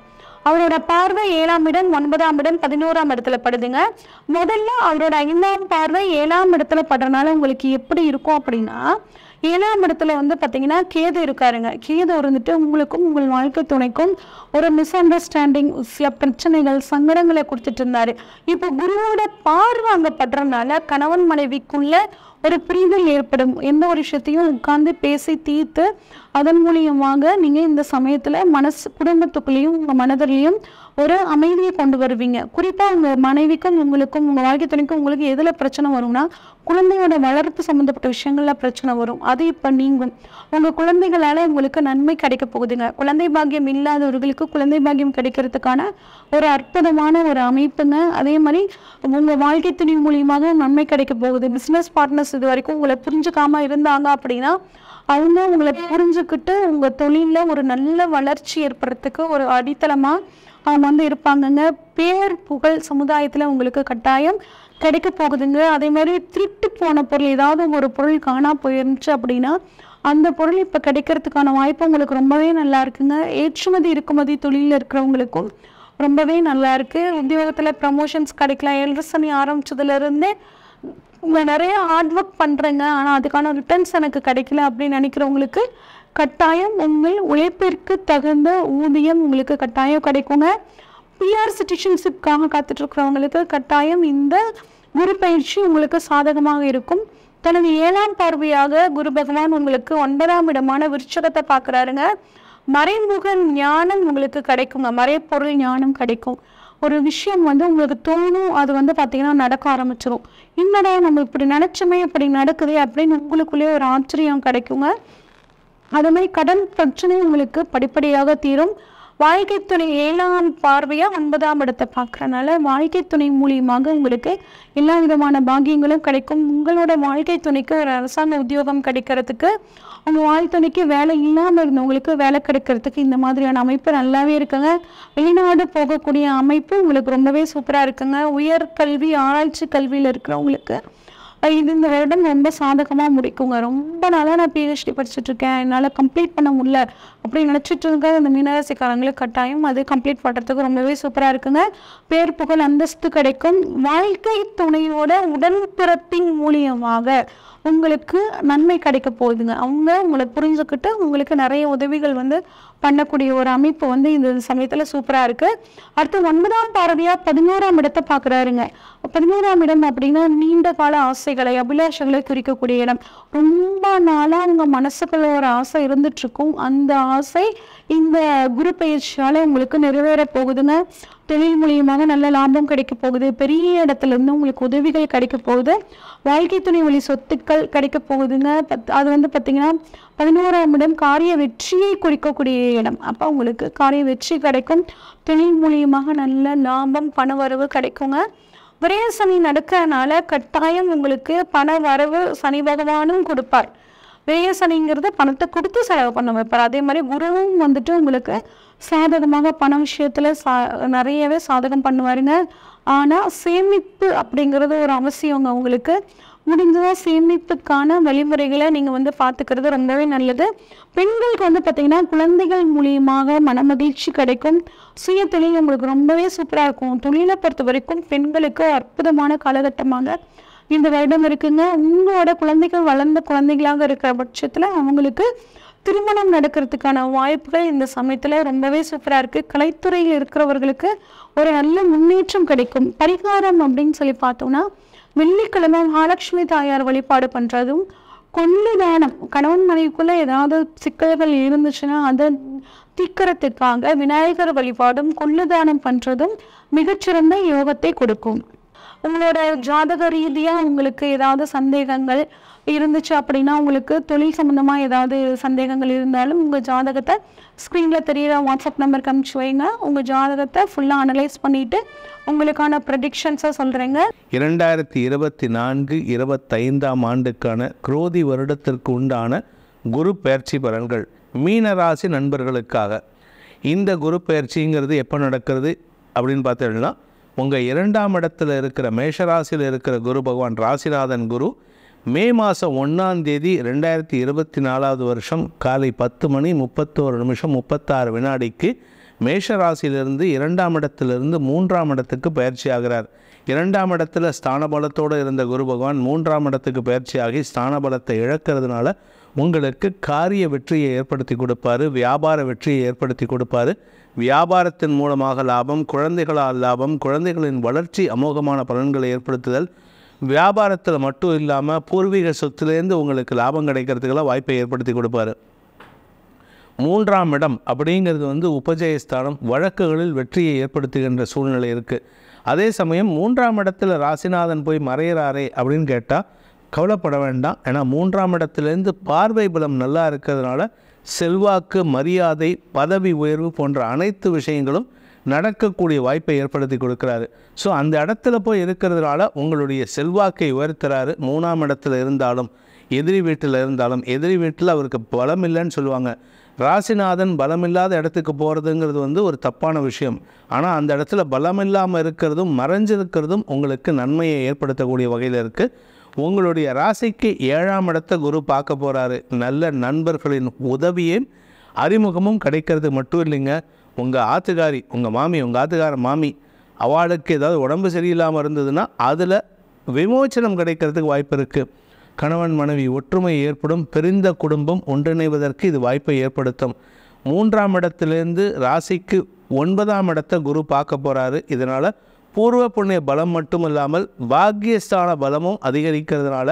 அவரோட பார்வை 7ஆம் இடம், 9ஆம் இடம், 11ஆம் இடத்துல படுதுங்க. முதல்ல அவரோட 5ஆம் பார்வை 7ஆம் இடத்துல படுறதுனால உங்களுக்கு எப்படி இருக்கும் அப்படின்னா 7ஆம் இடத்துல பார்த்தீங்கன்னா கேது இருக்காருங்க. கேது உங்களுக்கும் உங்கள் வாழ்க்கை துணைக்கும் ஒரு மிஸ் அண்டர்ஸ்டாண்டிங், சில பிரச்சனைகள், சங்கடங்களை கொடுத்துட்டு இருந்தாரு. இப்போ குருவோட பார்வை அங்கே படுறதுனால கணவன் மனைவிக்குள்ள ஒரு புரிதல் ஏற்படும். எந்த ஒரு விஷயத்தையும் உட்கார்ந்து பேசி தீர்த்து அதன் மூலியமாக நீங்கள் இந்த சமயத்தில் குடும்பத்துக்குள்ளேயும் உங்கள் மனதிலையும் ஒரு அமைதியை கொண்டு வருவீங்க. குறிப்பாக உங்கள் மனைவிக்கும் உங்களுக்கும் உங்கள் வாழ்க்கை துணைக்கும் உங்களுக்கு எதில் பிரச்சனை வரும்னா குழந்தையோட வளர்ப்பு சம்மந்தப்பட்ட விஷயங்கள்ல பிரச்சனை வரும். அது இப்போ நீங்கும். உங்கள் குழந்தைகளால் உங்களுக்கு நன்மை கிடைக்க போகுதுங்க. குழந்தை பாக்கியம் இல்லாதவர்களுக்கு குழந்தை பாக்கியம் கிடைக்கிறதுக்கான ஒரு அற்புதமான ஒரு அமைப்புங்க. அதே மாதிரி உங்கள் வாழ்க்கை துணை மூலியமாக நன்மை கிடைக்க போகுது. பிஸ்னஸ் பார்ட்னர்ஸ் இது வரைக்கும் உங்களை புரிஞ்சுக்காம இருந்தாங்க அப்படின்னா அவங்க உங்களை புரிஞ்சுக்கிட்டு உங்கள் தொழிலில் ஒரு நல்ல வளர்ச்சி ஏற்படுறதுக்கு ஒரு அடித்தளமாக அவங்க இருப்பாங்கங்க. பேர் புகழ் சமுதாயத்தில் உங்களுக்கு கட்டாயம் கிடைக்க போகுதுங்க. அதே மாதிரி திருட்டு போன பொருள், ஏதாவது ஒரு பொருள் காணா போயிருந்துச்சு அப்படின்னா அந்த பொருள் இப்போ கிடைக்கிறதுக்கான வாய்ப்பு உங்களுக்கு ரொம்பவே நல்லா இருக்குங்க. ஏற்றுமதி இறக்குமதி தொழிலில் இருக்கிறவங்களுக்கும் ரொம்பவே நல்லா இருக்குது. உத்தியோகத்தில் ப்ரமோஷன்ஸ் கிடைக்கலாம். 7 சனி ஆரம்பிச்சதுலேருந்தே நிறைய ஹார்ட் ஒர்க் பண்ணுறேங்க, ஆனால் அதுக்கான ரிட்டர்ன்ஸ் எனக்கு கிடைக்கல அப்படின்னு நினைக்கிறவங்களுக்கு கட்டாயம் உங்கள் உழைப்பிற்கு தகுந்த ஊதியம் உங்களுக்கு கட்டாயம் கிடைக்குங்க. பிஆர் சிட்டிசன்ஷிப்காக காத்துட்ருக்கிறவங்களுக்கு கட்டாயம் இந்த குரு பயிற்சி உங்களுக்கு சாதகமாக இருக்கும். தனது 7ஆம் பார்வையாக குரு பகவான் உங்களுக்கு 9ஆம் இடமான விருச்சகத்தை பார்க்குறாருங்க. மறைமுக ஞானம் உங்களுக்கு கிடைக்குங்க. மறைப்பொருள் ஞானம் கிடைக்கும். ஒரு விஷயம் உங்களுக்கு தோணும், அது பார்த்தீங்கன்னா நடக்க ஆரம்பிச்சிடும். என்னடா நம்ம இப்படி நினச்சோமே இப்படி நடக்குது அப்படின்னு உங்களுக்குள்ளே ஒரு ஆச்சரியம் கிடைக்குங்க. அது மாதிரி கடன் பிரச்சனை உங்களுக்கு படிப்படியாக தீரும். வாழ்க்கை துணை 7ஆம் பார்வையாக 9ஆம் இடத்தை பார்க்குறனால வாழ்க்கை துணை மூலியமாக உங்களுக்கு எல்லா விதமான பாக்கியங்களும் கிடைக்கும். உங்களோட வாழ்க்கை துணைக்கு ஒரு அரசாங்க உத்தியோகம் கிடைக்கிறதுக்கு, உங்கள் வாழ்க்கை துணைக்கு வேலை இல்லாமல் இருந்தவங்களுக்கு வேலை கிடைக்கிறதுக்கு இந்த மாதிரியான அமைப்பு நல்லாவே இருக்குங்க. வெளிநாடு போகக்கூடிய அமைப்பு உங்களுக்கு ரொம்பவே சூப்பராக இருக்குங்க. உயர்கல்வி ஆராய்ச்சி கல்வியில் இருக்கிறவங்களுக்கு இது இந்த வருடம் ரொம்ப சாதகமாக முடிக்குங்க. ரொம்ப நாளாக நான் பிஹெச்டி படிச்சுட்ருக்கேன், என்னால் கம்ப்ளீட் பண்ண முடியல அப்படின்னு நினச்சிட்டு இருக்க இந்த மீனராசிக்காரங்களுக்கு கட்டாயம் அது கம்ப்ளீட் பண்ணுறதுக்கு ரொம்பவே சூப்பராக இருக்குங்க. பேர் புகழ் அந்தஸ்து கிடைக்கும். வாழ்க்கை துணையோட உடன்பிறப்பின் மூலியமாக உங்களுக்கு நன்மை கிடைக்க போகுதுங்க. அவங்க உங்களை புரிஞ்சுக்கிட்டு உங்களுக்கு நிறைய உதவிகள் பண்ணக்கூடிய ஒரு அமைப்பு இந்த சமயத்தில் சூப்பராக இருக்குது. அடுத்து 9ஆம் பார்வையாக 11ஆம் இடத்தை பார்க்குறாருங்க. 11ஆம் இடம் அப்படின்னா நீண்ட கால ஆசைகளை, அபிலாஷங்களை குறிக்கக்கூடிய இடம். ரொம்ப நாளாக உங்கள் மனசுக்குள்ள ஒரு ஆசை இருந்துட்டுருக்கும். அந்த ஆசை இந்த குரு பயிற்சியால் உங்களுக்கு நிறைவேற போகுதுங்க. தொழில் மூலியமாக நல்ல லாபம் கிடைக்க போகுது. பெரிய இடத்துலேருந்து உங்களுக்கு உதவிகள் கிடைக்க போகுது. வாழ்க்கை துணை வழி சொத்துக்கள் கிடைக்க போகுதுங்க. அது பார்த்தீங்கன்னா 11ஆம் இடம் காரிய வெற்றியை குறிக்கக்கூடிய இடம். அப்போ உங்களுக்கு காரிய வெற்றி கிடைக்கும். தொழில் மூலியமாக நல்ல லாபம் பண வரவு கிடைக்குங்க. விரய சனி நடக்கிறதுனால கட்டாயம் உங்களுக்கு பண வரவு சனி பகவானும் கொடுப்பார். விரய சனிங்கிறது பணத்தை கொடுத்து செலவு பண்ண வைப்பார். அதே மாதிரி குருவும் உங்களுக்கு சாதகமாக பண விஷயத்தில் நிறையவே சாதகம் பண்ணுவாருங்க. ஆனால் சேமிப்பு அப்படிங்கிறது ஒரு அவசியங்க. உங்களுக்கு முடிஞ்சதாக சேமிப்புக்கான வழிமுறைகளை நீங்கள் பார்த்துக்கிறது ரொம்பவே நல்லது. பெண்களுக்கு பார்த்தீங்கன்னா குழந்தைகள் மூலியமாக மனமகிழ்ச்சி கிடைக்கும். சுய தொழில் உங்களுக்கு ரொம்பவே சூப்பராக இருக்கும். தொழிலை பொறுத்த வரைக்கும் பெண்களுக்கு அற்புதமான காலகட்டமாக இந்த வருடம் இருக்குங்க. உங்களோட குழந்தைகள் வளர்ந்த குழந்தைகளாக இருக்கிற பட்சத்தில் அவங்களுக்கு திருமணம் நடக்கிறதுக்கான வாய்ப்புகள் இந்த சமயத்தில் ரொம்பவே சூப்பராக இருக்குது. கலைத்துறையில் இருக்கிறவர்களுக்கு ஒரு நல்ல முன்னேற்றம் கிடைக்கும். பரிகாரம் அப்படின்னு சொல்லி பார்த்தோம்னா வெள்ளிக்கிழமை மகாலட்சுமி தாயார் வழிபாடு பண்ணுறதும், கொள்ளு தானம், கணவன் மனைவிக்குள்ள ஏதாவது சிக்கல்கள் இருந்துச்சுன்னா அதை தீர்க்கறதுக்காக விநாயகர் வழிபாடும் கொள்ளு தானம் பண்றதும் மிகச்சிறந்த யோகத்தை கொடுக்கும். உங்களோட ஜாதக ரீதியாக உங்களுக்கு ஏதாவது சந்தேகங்கள் இருந்துச்சு அப்படின்னா, உங்களுக்கு தொழில் சம்மந்தமாக ஏதாவது சந்தேகங்கள் இருந்தாலும் உங்கள் ஜாதகத்தை ஸ்க்ரீனில் தெரியிற வாட்ஸ்அப் நம்பருக்கு அனுப்பிச்சு வைங்க. உங்கள் ஜாதகத்தை ஃபுல்லாக அனலைஸ் பண்ணிவிட்டு உங்களுக்கான ப்ரெடிக்ஷன்ஸை சொல்கிறேங்க. 2024-25 ஆண்டுக்கான குரோதி வருடத்திற்கு உண்டான குரு பெயர்ச்சி பலன்கள் மீனராசி நண்பர்களுக்காக. இந்த குரு பெயர்ச்சிங்கிறது எப்போ நடக்கிறது அப்படின்னு பார்த்தீங்கன்னா, உங்கள் 2ஆம் இடத்துல இருக்கிற மேஷராசியில் இருக்கிற குரு பகவான் ராசிநாதன் குரு மே மாதம் 1ஆம் தேதி 2024 வருஷம் காலை 10:31:36 மேஷராசியிலிருந்து 2ஆம் இடத்திலிருந்து 3ஆம் இடத்துக்கு பயிற்சி ஆகிறார். 2ஆம் இடத்துல ஸ்தான பலத்தோடு இருந்த குரு பகவான் 3ஆம் இடத்துக்கு பயிற்சியாகி ஸ்தான பலத்தை இழக்கிறதுனால உங்களுக்கு காரிய வெற்றியை ஏற்படுத்தி கொடுப்பார், வியாபார வெற்றியை ஏற்படுத்தி கொடுப்பார். வியாபாரத்தின் மூலமாக லாபம், குழந்தைகளால் லாபம், குழந்தைகளின் வளர்ச்சி அமோகமான பலன்களை ஏற்படுத்துதல், வியாபாரத்தில் மட்டும் இல்லாமல் பூர்வீக சொத்துலேருந்து உங்களுக்கு லாபம் கிடைக்கிறதுக்கெல்லாம் வாய்ப்பை ஏற்படுத்தி கொடுப்பார். 3ஆம் இடம் அப்படிங்கிறது உபஜயஸ்தானம், வழக்குகளில் வெற்றியை ஏற்படுத்துகின்ற சூழ்நிலை இருக்குது. அதே சமயம் 3ஆம் இடத்துல ராசிநாதன் போய் மறையிறாரே அப்படின்னு கேட்டால் கவலைப்பட வேண்டாம். ஏன்னா 3ஆம் இடத்துலேருந்து பார்வை பலம் நல்லா இருக்கிறதுனால செல்வாக்கு, மரியாதை, பதவி உயர்வு போன்ற அனைத்து விஷயங்களும் நடக்கக்கூடிய வாய்ப்பை ஏற்படுத்தி கொடுக்குறாரு. ஸோ அந்த இடத்துல போய் இருக்கிறதுனால உங்களுடைய செல்வாக்கை உயர்த்துறாரு. 3ஆம் இடத்துல இருந்தாலும் எதிரி வீட்டில் இருந்தாலும், எதிரி வீட்டில் அவருக்கு பலம் இல்லைன்னு சொல்லுவாங்க. ராசிநாதன் பலமில்லாத இடத்துக்கு போகிறதுங்கிறது ஒரு தப்பான விஷயம். ஆனால் அந்த இடத்துல பலம் இல்லாமல் இருக்கிறதும் மறைஞ்சிருக்கிறதும் உங்களுக்கு நன்மையை ஏற்படுத்தக்கூடிய வகையில் இருக்குது. உங்களுடைய ராசிக்கு 7ஆம் இடத்தை குரு பார்க்க போகிறாரு. நல்ல நண்பர்களின் உதவியும் அறிமுகமும் கிடைக்கிறது மட்டும் இல்லைங்க, உங்கள் ஆத்துக்காரி, உங்கள் மாமி, உங்கள் ஆத்துக்கார மாமி அவளுக்கு ஏதாவது உடம்பு சரியில்லாமல் இருந்ததுன்னா அதில் விமோச்சனம் கிடைக்கிறதுக்கு வாய்ப்பு இருக்குது. கணவன் மனைவி ஒற்றுமை ஏற்படும், பிரிந்த குடும்பம் ஒன்றிணைவதற்கு இது வாய்ப்பை ஏற்படுத்தும். 3ஆம் இடத்துலேருந்து ராசிக்கு 9ஆம் இடத்தை குரு பார்க்க போகிறாரு. இதனால் பூர்வ புண்ணிய பலம் மட்டும் இல்லாமல் பாக்கியஸ்தான பலமும் அதிகரிக்கிறதுனால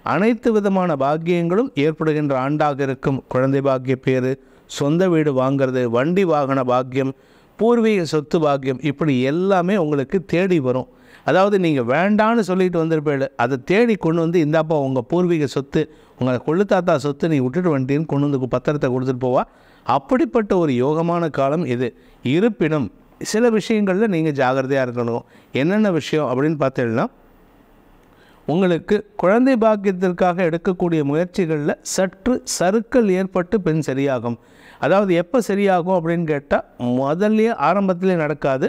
அனைத்து விதமான பாக்கியங்களும் ஏற்படுகின்ற ஆண்டாக இருக்கும். குழந்தை பாக்கிய பேர், சொந்த வீடு வாங்கிறது, வண்டி வாகன பாக்கியம், பூர்வீக சொத்து பாக்கியம், இப்படி எல்லாமே உங்களுக்கு தேடி வரும். அதாவது நீங்கள் வேண்டான்னு சொல்லிட்டு வந்திருப்பேன், அதை தேடி கொண்டு இந்தாப்பா உங்கள் பூர்வீக சொத்து, உங்கள் கொள்ளுத்தாத்தா சொத்து நீ விட்டுட்டு வந்துட்டேன்னு கொண்டு பத்திரத்தை கொடுத்துட்டு போவா. அப்படிப்பட்ட ஒரு யோகமான காலம் இது. இருப்பினும் சில விஷயங்களில் நீங்கள் ஜாகிரதையாக இருக்கணும். என்னென்ன விஷயம் அப்படின்னு பார்த்தீங்கன்னா, உங்களுக்கு குழந்தை பாக்கியத்திற்காக எடுக்கக்கூடிய முயற்சிகளில் சற்று சறுக்கல் ஏற்பட்டு பின் சரியாகும். அதாவது எப்போ சரியாகும் அப்படின்னு கேட்டால் முதல்லையே ஆரம்பத்திலே நடக்காது.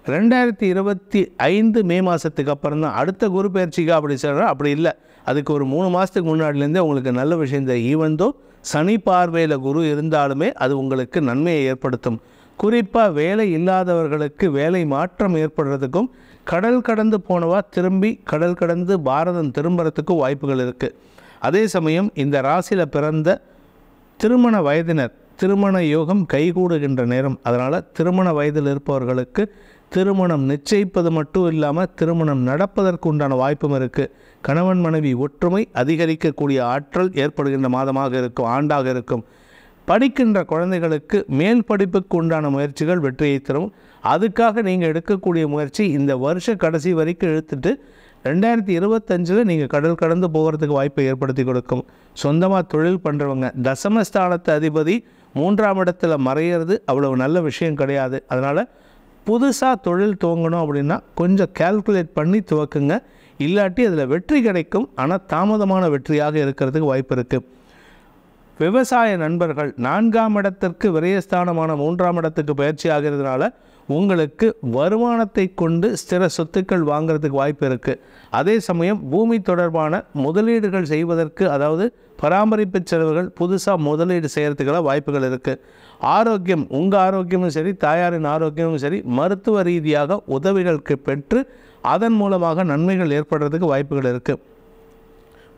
2025 மே மாதத்துக்கு அப்புறம் தான் அடுத்த குரு பயிற்சிக்கு அப்படி சொல்கிறேன். அப்படி இல்லை, அதுக்கு ஒரு 3 மாதத்துக்கு முன்னாடிலேருந்தே உங்களுக்கு நல்ல விஷயம் தெரியும். ஈவன்தோ சனி பார்வையில் குரு இருந்தாலுமே அது உங்களுக்கு நன்மையை ஏற்படுத்தும். குறிப்பாக வேலை இல்லாதவர்களுக்கு வேலை மாற்றம் ஏற்படுறதுக்கும், கடல் கடந்து போனவா திரும்பி கடல் கடந்து பாரதம் திரும்புறதுக்கும் வாய்ப்புகள் இருக்குது. அதே சமயம் இந்த ராசியில் பிறந்த திருமண வயதினர் திருமண யோகம் கைகூடுகின்ற நேரம். அதனால் திருமண வயதில் இருப்பவர்களுக்கு திருமணம் நிச்சயிப்பது மட்டும் இல்லாமல் திருமணம் நடப்பதற்கு உண்டான வாய்ப்பும் இருக்குது. கணவன் மனைவி ஒற்றுமை அதிகரிக்கக்கூடிய ஆற்றல் ஏற்படுகின்ற மாதமாக இருக்கும், ஆண்டாக இருக்கும். படிக்கின்ற குழந்தைகளுக்கு மேல் படிப்புக்கு உண்டான முயற்சிகள் வெற்றியை தரும். அதுக்காக நீங்கள் எடுக்கக்கூடிய முயற்சி இந்த வருஷ கடைசி வரைக்கும் இழுத்துட்டு 2025 நீங்கள் கடல் கடந்து போகிறதுக்கு வாய்ப்பை ஏற்படுத்தி கொடுக்கும். சொந்தமாக தொழில் பண்ணுறவங்க, தசமஸ்தானத்து அதிபதி 3ஆம் இடத்துல மறையிறது அவ்வளவு நல்ல விஷயம் கிடையாது. அதனால் புதுசாக தொழில் துவங்கணும் அப்படின்னா கொஞ்சம் கால்குலேட் பண்ணி துவக்குங்க. இல்லாட்டி அதில் வெற்றி கிடைக்கும், ஆனால் தாமதமான வெற்றியாக இருக்கிறதுக்கு வாய்ப்பு இருக்குது. விவசாய நண்பர்கள் 4ஆம் இடத்திற்கு விரயஸ்தானமான 3ஆம் இடத்துக்கு பயிற்சி ஆகிறதுனால உங்களுக்கு வருமானத்தை கொண்டு ஸ்திர சொத்துக்கள் வாங்கிறதுக்கு வாய்ப்பு இருக்குது. அதே சமயம் பூமி தொடர்பான முதலீடுகள் செய்வதற்கு, அதாவது பராமரிப்பு செலவுகள் புதுசாக முதலீடு செய்கிறதுக்கெல்லாம் வாய்ப்புகள் இருக்குது. ஆரோக்கியம், உங்கள் ஆரோக்கியமும் சரி, தாயாரின் ஆரோக்கியமும் சரி, மருத்துவ ரீதியாக உதவிகளுக்கு பெற்று அதன் மூலமாக நன்மைகள் ஏற்படுறதுக்கு வாய்ப்புகள் இருக்குது.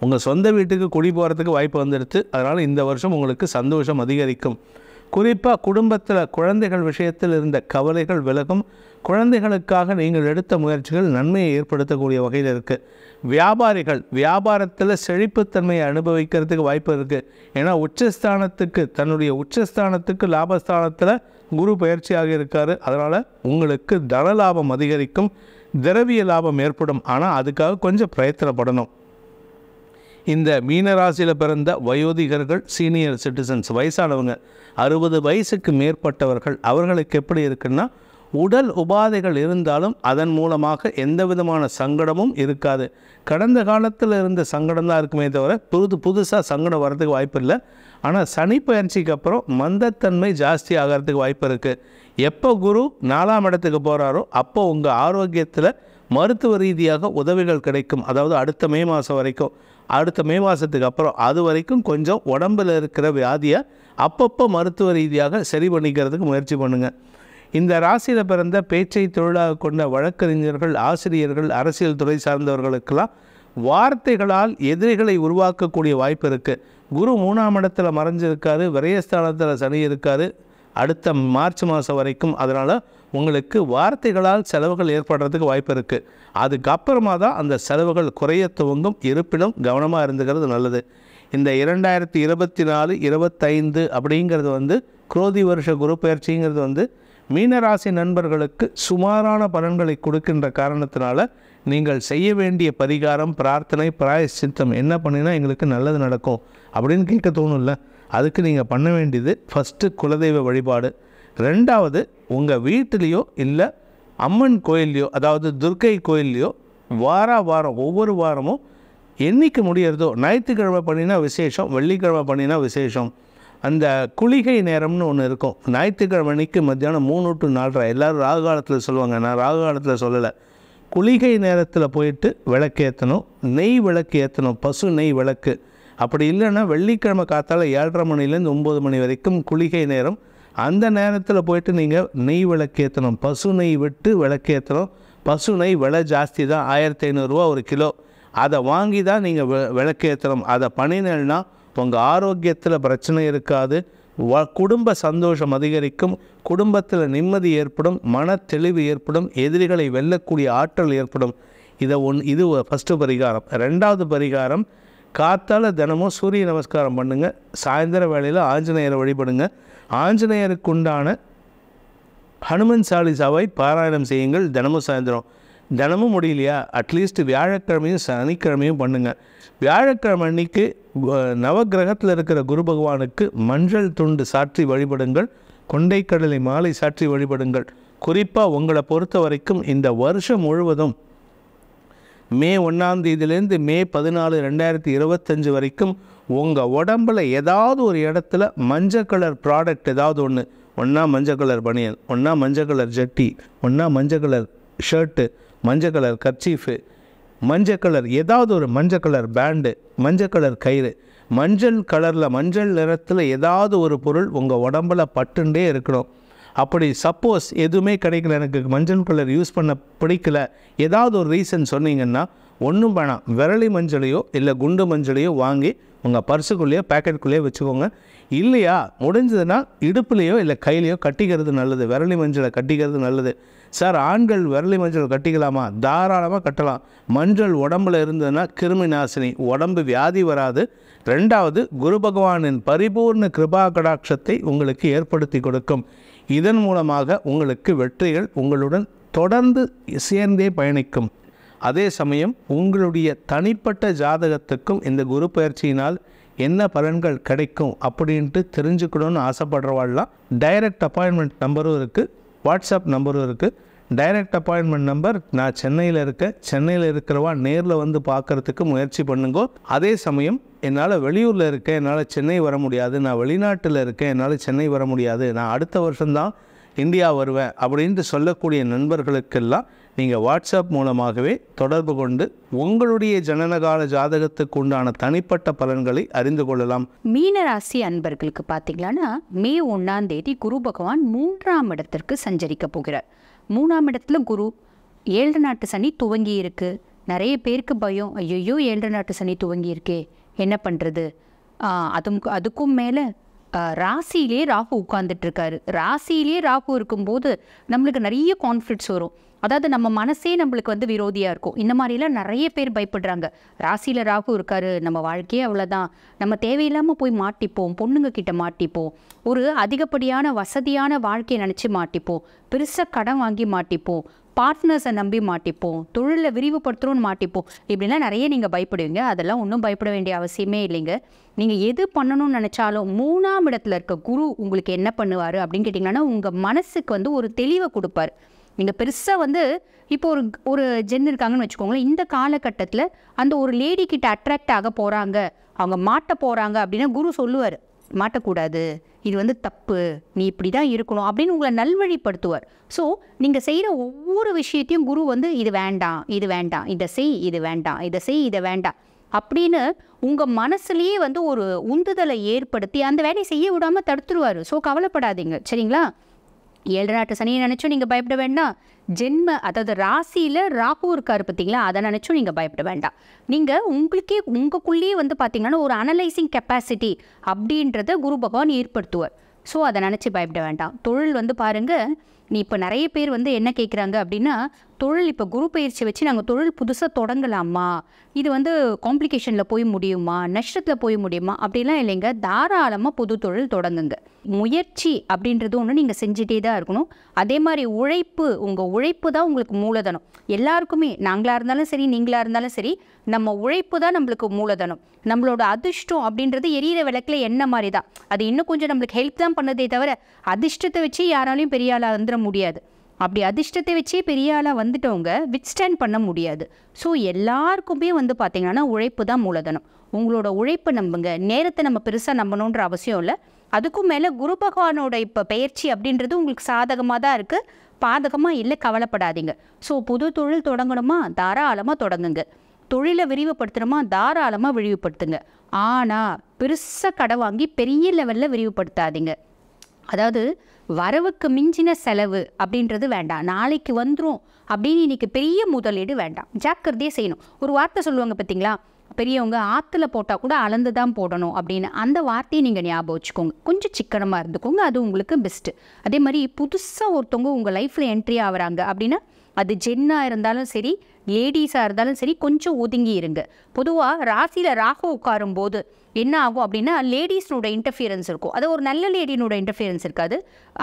உங்கள் சொந்த வீட்டுக்கு குடி போகிறதுக்கு வாய்ப்பு வந்துடுது. அதனால் இந்த வருஷம் உங்களுக்கு சந்தோஷம் அதிகரிக்கும். குறிப்பாக குடும்பத்தில் குழந்தைகள் விஷயத்தில் இருந்த கவலைகள் விலகும். குழந்தைகளுக்காக நீங்கள் எடுத்த முயற்சிகள் நன்மையை ஏற்படுத்தக்கூடிய வகையில் இருக்குது. வியாபாரிகள் வியாபாரத்தில் செழிப்புத்தன்மையை அனுபவிக்கிறதுக்கு வாய்ப்பு இருக்குது. ஏன்னா தன்னுடைய உச்சஸ்தானத்துக்கு லாபஸ்தானத்தில் குரு பயிற்சியாக இருக்கார். அதனால் உங்களுக்கு தன லாபம் அதிகரிக்கும், திரவிய லாபம் ஏற்படும். ஆனால் அதுக்காக கொஞ்சம் பிரயத்தனப்படணும். இந்த மீனராசியில் பிறந்த வயோதிகர்கள், சீனியர் சிட்டிசன்ஸ், வயசானவங்க, 60 வயசுக்கு மேற்பட்டவர்கள், அவர்களுக்கு எப்படி இருக்குன்னா உடல் உபாதைகள் இருந்தாலும் அதன் மூலமாக எந்த விதமான சங்கடமும் இருக்காது. கடந்த காலத்தில் இருந்த சங்கடம் தான் இருக்குமே தவிர புதுசாக சங்கடம் வர்றதுக்கு வாய்ப்பு இல்லை. ஆனால் சனி பயிற்சிக்கு அப்புறம் மந்தத்தன்மை ஜாஸ்தி ஆகிறதுக்கு வாய்ப்பு இருக்குது. எப்போ குரு 4ஆம் இடத்துக்கு போகிறாரோ அப்போ உங்கள் ஆரோக்கியத்தில் மருத்துவ ரீதியாக உதவிகள் கிடைக்கும். அதாவது அடுத்த மே மாதம் வரைக்கும், அடுத்த மே மாதத்துக்கு அப்புறம் அது வரைக்கும் கொஞ்சம் உடம்பில் இருக்கிற வியாதியை அப்பப்போ மருத்துவ ரீதியாக சரி பண்ணிக்கிறதுக்கு முயற்சி பண்ணுங்கள். இந்த ராசியில் பிறந்த பேச்சை தொழிலாக கொண்ட வழக்கறிஞர்கள், ஆசிரியர்கள், அரசியல் துறை சார்ந்தவர்களுக்கெல்லாம் வார்த்தைகளால் எதிரிகளை உருவாக்கக்கூடிய வாய்ப்பு இருக்குது. குரு 3ஆம் இடத்துல மறைஞ்சிருக்காரு, விரயஸ்தானத்தில் சனி இருக்கார் அடுத்த மார்ச் மாதம் வரைக்கும். அதனால் உங்களுக்கு வார்த்தைகளால் செலவுகள் ஏற்படுறதுக்கு வாய்ப்பு இருக்குது. அதுக்கப்புறமா தான் அந்த செலவுகள் குறைய துவங்கும். இருப்பினும் கவனமாக இருந்துக்கிறது நல்லது. இந்த 2024-25 அப்படிங்கிறது குரோதி வருஷ குரு பயிற்சிங்கிறது மீனராசி நண்பர்களுக்கு சுமாரான பலன்களை கொடுக்கின்ற காரணத்தினால நீங்கள் செய்ய வேண்டிய பரிகாரம், பிரார்த்தனை, பிராயச்சித்தம் என்ன பண்ணினா எங்களுக்கு நல்லது நடக்கும் அப்படின்னு கேட்க தோணும்ல. அதுக்கு நீங்கள் பண்ண வேண்டியது ஃபஸ்ட்டு குலதெய்வ வழிபாடு, 2வது உங்கள் வீட்டிலையோ இல்லை அம்மன் கோயில்லையோ, அதாவது துர்க்கை கோயில்லையோ வாரம் ஒவ்வொரு வாரமும் என்றைக்கு முடியறதோ, ஞாயிற்றுக்கிழமை பண்ணினா விசேஷம், வெள்ளிக்கிழமை பண்ணினா விசேஷம். அந்த குளிகை நேரம்னு ஒன்று இருக்கும். ஞாயிற்றுக்கிழமை அன்னைக்கு மத்தியானம் 3 to 4:30, எல்லோரும் ராகு காலத்தில் சொல்லுவாங்க, நான் ராகு காலத்தில் சொல்லலை. குளிகை நேரத்தில் போயிட்டு விளக்கு ஏற்றணும், நெய் விளக்கு ஏற்றணும், பசு நெய் விளக்கு. அப்படி இல்லைன்னா வெள்ளிக்கிழமை காத்தால் 7:30 மணிலேருந்து 9 மணி வரைக்கும் குளிகை நேரம். அந்த நேரத்தில் போயிட்டு நீங்கள் நெய் விளக்கு ஏற்றணும், பசு நெய் விட்டு விளக்கு ஏற்றணும். பசு நெய் விலை ஜாஸ்தி தான், 1500 ரூபா 1 கிலோ. அதை வாங்கி தான் நீங்கள் விளக்கு ஏற்றணும். அதை பண்ணினேன்னா உங்கள் ஆரோக்கியத்தில் பிரச்சனை இருக்காது, குடும்ப சந்தோஷம் அதிகரிக்கும், குடும்பத்தில் நிம்மதி ஏற்படும், மன தெளிவு ஏற்படும், எதிரிகளை வெல்லக்கூடிய ஆற்றல் ஏற்படும். இது ஃபஸ்ட்டு பரிகாரம். 2வது பரிகாரம், காத்தால் தினமும் சூரிய நமஸ்காரம் பண்ணுங்கள், சாயந்தர வேளையில் ஆஞ்சநேயரை வழிபடுங்க. ஆஞ்சநேயருக்கு உண்டான ஹனுமன் சாலிசாவை பாராயணம் செய்யுங்கள் தினமும் சாயந்தரம். தினமும் முடியலையா அட்லீஸ்ட் வியாழக்கிழமையும் சனிக்கிழமையும் பண்ணுங்கள். வியாழக்கிழமை அன்னைக்கு நவகிரகத்தில் இருக்கிற குரு பகவானுக்கு மஞ்சள் துண்டு சாற்றி வழிபடுங்கள், கொண்டைக்கடலை மாலை சாற்றி வழிபடுங்கள். குறிப்பாக உங்களை பொறுத்த வரைக்கும் இந்த வருஷம் முழுவதும் மே 1ஆம் தேதியிலேருந்து மே 14, 2025 வரைக்கும் உங்கள் உடம்பில் ஏதாவது ஒரு இடத்துல மஞ்சள் கலர் ப்ராடக்ட் ஏதாவது ஒன்றா மஞ்சள் கலர் பனியன், ஒன்றா மஞ்சள் கலர் ஜட்டி, ஒன்றா மஞ்சள் கலர் ஷர்ட்டு, மஞ்சள் கலர் கர்ச்சீஃபு, மஞ்சள் கலர் ஏதாவது ஒரு மஞ்சள் கலர் பேண்டு, மஞ்சள் கலர் கயிறு, மஞ்சள் நிறத்தில் ஏதாவது ஒரு பொருள் உங்கள் உடம்பில் பட்டுண்டே இருக்கணும். அப்படி சப்போஸ் எதுவுமே கிடைக்கல, எனக்கு மஞ்சள் கலர் யூஸ் பண்ண பிடிக்கல, ஏதாவது ஒரு ரீசன் சொன்னீங்கன்னா ஒன்றும் வேணாம், விரலி மஞ்சளையோ இல்லை குண்டு மஞ்சளையோ வாங்கி உங்கள் பர்ஸுக்குள்ளேயோ பேக்கெட்டுக்குள்ளேயோ வச்சுக்கோங்க. இல்லையா முடிஞ்சதுன்னா இடுப்புலையோ இல்லை கையிலையோ கட்டிக்கிறது நல்லது, விரலி மஞ்சளை கட்டிக்கிறது நல்லது. சார் ஆண்கள் விரலி மஞ்சள் கட்டிக்கலாமா? தாராளமாக கட்டலாம். மஞ்சள் உடம்பில் இருந்ததுன்னா கிருமி நாசினி, உடம்பு வியாதி வராது. 2வது குரு பகவானின் பரிபூர்ண கிருபா கடாட்சத்தை உங்களுக்கு ஏற்படுத்தி கொடுக்கும். இதன் மூலமாக உங்களுக்கு வெற்றிகள் உங்களுடன் தொடர்ந்து சேர்ந்தே பயணிக்கும். அதே சமயம் உங்களுடைய தனிப்பட்ட ஜாதகத்துக்கும் இந்த குரு பயிற்சியினால் என்ன பலன்கள் கிடைக்கும் அப்படின்ட்டு தெரிஞ்சுக்கணுன்னு ஆசைப்படுறவாள்லாம் டைரக்ட் அப்பாயின்மெண்ட் நம்பரும் இருக்குது, வாட்ஸ்அப் நம்பரும் இருக்குது. டைரக்ட் அப்பாயின்மெண்ட் நம்பர், நான் சென்னையில் இருக்கேன், சென்னையில் இருக்கிறவா நேரில் வந்து பார்க்குறதுக்கு முயற்சி பண்ணுங்க. அதே சமயம் என்னால் வெளியூரில் இருக்கேன், என்னால் சென்னை வர முடியாது, நான் வெளிநாட்டில் இருக்கேன், என்னால் சென்னை வர முடியாது, நான் அடுத்த வருஷம்தான் இந்தியா வருவேன் அப்படின்ட்டு சொல்லக்கூடிய நண்பர்களுக்கெல்லாம் நீங்கள் வாட்ஸ்அப் மூலமாகவே தொடர்பு கொண்டு உங்களுடைய ஜனனகால ஜாதகத்துக்கு உண்டான தனிப்பட்ட பலன்களை அறிந்து கொள்ளலாம். மீனராசி அன்பர்களுக்கு பார்த்தீங்கன்னா மே 1ஆம் தேதி குரு பகவான் 3ஆம் இடத்திற்கு சஞ்சரிக்க போகிறார். 3ஆம் இடத்துல குரு, 7 நாட்டு சனி துவங்கி இருக்கு. நிறைய பேருக்கு பயம், ஐயோ 7 நாட்டு சனி துவங்கி இருக்கே என்ன பண்ணுறது, அதுக்கும் மேலே ராசியிலே ராகு உட்கார்ந்துட்டு இருக்காரு. ராசியிலே ராகு இருக்கும்போது நம்மளுக்கு நிறைய கான்ஃப்ளிக்ட்ஸ் வரும். அதாவது நம்ம மனசே நம்மளுக்கு வந்து விரோதியாக இருக்கும். இந்த மாதிரிலாம் நிறைய பேர் பயப்படுறாங்க. ராசியில் ராகு இருக்காரு, நம்ம வாழ்க்கையே அவ்வளோதான், நம்ம தேவையில்லாமல் போய் மாட்டிப்போம், பொண்ணுங்க கிட்ட மாட்டிப்போம், ஒரு அதிகப்படியான வசதியான வாழ்க்கையை நினச்சி மாட்டிப்போம், பெருசாக கடன் வாங்கி மாட்டிப்போம், பார்ட்னர்ஸை நம்பி மாட்டிப்போம், தொழிலில் விரிவுபடுத்துகிறோன்னு மாட்டிப்போம். இப்படிலாம் நிறைய நீங்கள் பயப்படுவீங்க. அதெல்லாம் ஒன்றும் பயப்பட வேண்டிய அவசியமே இல்லைங்க. நீங்கள் எது பண்ணணும்னு நினச்சாலும் 3ஆம் இடத்துல இருக்க குரு உங்களுக்கு என்ன பண்ணுவார் அப்படின்னு கேட்டிங்கன்னா, உங்கள் மனசுக்கு வந்து ஒரு தெளிவை கொடுப்பார். நீங்கள் பெருசாக வந்து இப்போ ஒரு ஜென் இருக்காங்கன்னு வச்சுக்கோங்களேன், இந்த காலகட்டத்தில் அந்த ஒரு லேடி கிட்ட அட்ராக்ட் ஆக போகிறாங்க, அவங்க மாட்ட போகிறாங்க அப்படின்னா குரு சொல்லுவார், மாட்டக்கூடாது, இது வந்து தப்பு, நீ இப்படி தான் இருக்கணும் அப்படின்னு உங்களை நல்வழிப்படுத்துவார். ஸோ நீங்கள் செய்கிற ஒவ்வொரு விஷயத்தையும் குரு வந்து இது வேண்டாம், இது வேண்டாம், இதை செய், இது வேண்டாம், இதை செய், இதை வேண்டாம் அப்படின்னு உங்கள் மனசுலேயே வந்து ஒரு உந்துதலை ஏற்படுத்தி அந்த வேலையை செய்ய விடாமல் தடுத்துருவார். ஸோ கவலைப்படாதீங்க, சரிங்களா? 7 நாட்டு சனியை நினச்சும் நீங்கள் பயப்பட வேண்டாம். அதாவது ராசியில் ராகு இருக்காரு பார்த்தீங்களா, அதை நினச்சும் நீங்கள் பயப்பட வேண்டாம். நீங்கள் உங்களுக்குள்ளேயே வந்து பார்த்தீங்கன்னா ஒரு அனலைசிங் கெப்பாசிட்டி அப்படின்றத குரு பகவான் ஏற்படுத்துவார். ஸோ அதை நினச்சி பயப்பட வேண்டாம். தொழில் வந்து பாருங்கள், நீ இப்போ நிறைய பேர் வந்து என்ன கேட்குறாங்க அப்படின்னா, தொழில் இப்போ குரு பயிற்சி வச்சு நாங்கள் தொழில் புதுசாக தொடங்கலாமா, இது வந்து காம்ப்ளிகேஷனில் போய் முடியுமா, நஷ்டத்தில் போய் முடியுமா அப்படிலாம் இல்லைங்க. தாராளமாக புது தொழில் தொடங்குங்க. முயற்சி அப்படின்றது ஒன்று நீங்கள் செஞ்சுட்டே தான் இருக்கணும். அதே மாதிரி உழைப்பு, உங்கள் உழைப்பு தான் உங்களுக்கு மூலதனம். எல்லாருக்குமே, நாங்களாக இருந்தாலும் சரி, நீங்களாக இருந்தாலும் சரி, நம்ம உழைப்பு தான் நம்மளுக்கு மூலதனம். நம்மளோட அதிர்ஷ்டம் அப்படின்றது எரியிற விளக்கில் என்ன மாதிரி தான், அது இன்னும் கொஞ்சம் நம்மளுக்கு ஹெல்ப் தான் பண்ணதே தவிர அதிர்ஷ்டத்தை வச்சு யாராலையும் பெரிய ஆளாக வந்துட முடியாது. அப்படி அதிர்ஷ்டத்தை வச்சே பெரிய ஆளாக வந்துட்டவங்க வித்ஸ்டாண்ட் பண்ண முடியாது. ஸோ எல்லாருக்குமே வந்து பார்த்திங்கன்னா உழைப்பு தான் மூலதனம். உங்களோட உழைப்பை நம்புங்க. நேரத்தை நம்ம பெருசாக நம்பணுன்ற அவசியம் இல்லை. அதுக்கும் மேலே குரு பகவானோட இப்போ பயிற்சி அப்படின்றது உங்களுக்கு சாதகமாக தான் இருக்குது, பாதகமாக இல்லை, கவலைப்படாதீங்க. ஸோ புது தொழில் தொடங்கணுமா, தாராளமாக தொடங்குங்க. தொழிலை விரிவுபடுத்தணுமா, தாராளமாக விரிவுபடுத்துங்க. ஆனால் பெருசாக கடை வாங்கி பெரிய லெவலில் விரிவுபடுத்தாதீங்க. அதாவது வரவுக்கு மிஞ்சின செலவு அப்படின்றது வேண்டாம். நாளைக்கு வந்துடும் அப்படின்னு இன்றைக்கி பெரிய முதலீடு வேண்டாம். ஜாக்கிரதையே செய்யணும். ஒரு வார்த்தை சொல்லுவாங்க பார்த்தீங்களா, பெரியவங்க ஆற்றுல போட்டால் கூட அளந்து தான் போடணும் அப்படின்னு. அந்த வார்த்தையை நீங்கள் ஞாபகம் வச்சுக்கோங்க. கொஞ்சம் சிக்கனமாக இருந்துக்கோங்க, அது உங்களுக்கு பெஸ்ட்டு. அதே மாதிரி புதுசாக ஒருத்தவங்க உங்கள் லைஃப்பில் என்ட்ரி ஆகிறாங்க அப்படின்னா, அது ஜென்னாக இருந்தாலும் சரி, லேடிஸாக இருந்தாலும் சரி, கொஞ்சம் ஒதுங்கி இருங்க. பொதுவாக ராசியில் ராகு உட்காரும் போது என்ன ஆகும் அப்படின்னா, லேடிஸ்னோட இன்டர்ஃபியரன்ஸ் இருக்கும். அது ஒரு நல்ல லேடினோட இன்டர்ஃபியரன்ஸ் இருக்காது.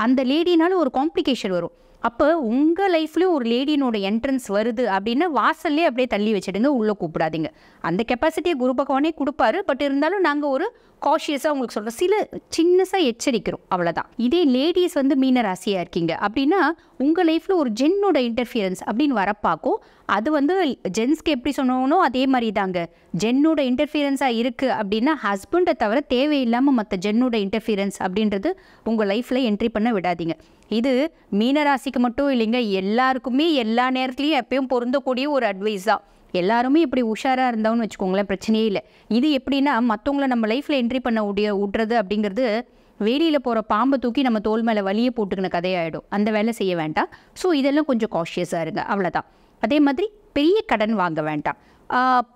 அந்த லேடினால ஒரு காம்ப்ளிகேஷன் வரும். அப்போ உங்கள் லைஃப்லேயும் ஒரு லேடினோட என்ட்ரன்ஸ் வருது அப்படின்னா வாசல்லே அப்படியே தள்ளி வச்சுடுங்க, உள்ளே கூப்பிடாதீங்க. அந்த கெப்பாசிட்டியை குரு பகவானே கொடுப்பாரு. பட் இருந்தாலும் நாங்கள் ஒரு காஷியஸாக உங்களுக்கு சொல்கிறோம், சில சின்னஸாக எச்சரிக்கிறோம், அவ்வளோதான். இதே லேடிஸ் வந்து மீன ராசியாக இருக்கீங்க அப்படின்னா உங்கள் லைஃப்பில் ஒரு ஜென்னோட இன்டர்ஃபியரன்ஸ் அப்படின்னு வரப்பாக்கும். அது வந்து ஜென்ஸ்க்கு எப்படி சொன்னோனோ அதே மாதிரி தாங்க. ஜென்னோட இன்டர்ஃபியரன்ஸாக இருக்குது அப்படின்னா ஹஸ்பண்டை தவிர தேவையில்லாமல் மற்ற ஜென்னோட இன்டர்ஃபியரன்ஸ் அப்படின்றது உங்கள் லைஃப்பில் என்ட்ரி பண்ண விடாதீங்க. இது மீனராசிக்கு மட்டும் இல்லைங்க, எல்லாருக்குமே எல்லா நேரத்துலையும் எப்பயும் பொருந்தக்கூடிய ஒரு அட்வைஸ் தான். எல்லாருமே இப்படி உஷாராக இருந்தோம்னு வச்சுக்கோங்களேன், பிரச்சனையே இல்லை. இது எப்படின்னா, மற்றவங்கள நம்ம லைஃப்பில் என்ட்ரி பண்ண விட்றது அப்படிங்கிறது வேலியில் போகிற பாம்பை தூக்கி நம்ம தோல் மேலே வலியை போட்டுக்கின கதையாயிடும். அந்த வேலை செய்ய வேண்டாம். ஸோ இதெல்லாம் கொஞ்சம் காஷியஸாக இருங்க, அவ்வளோதான். அதே மாதிரி பெரிய கடன் வாங்க வேண்டாம்.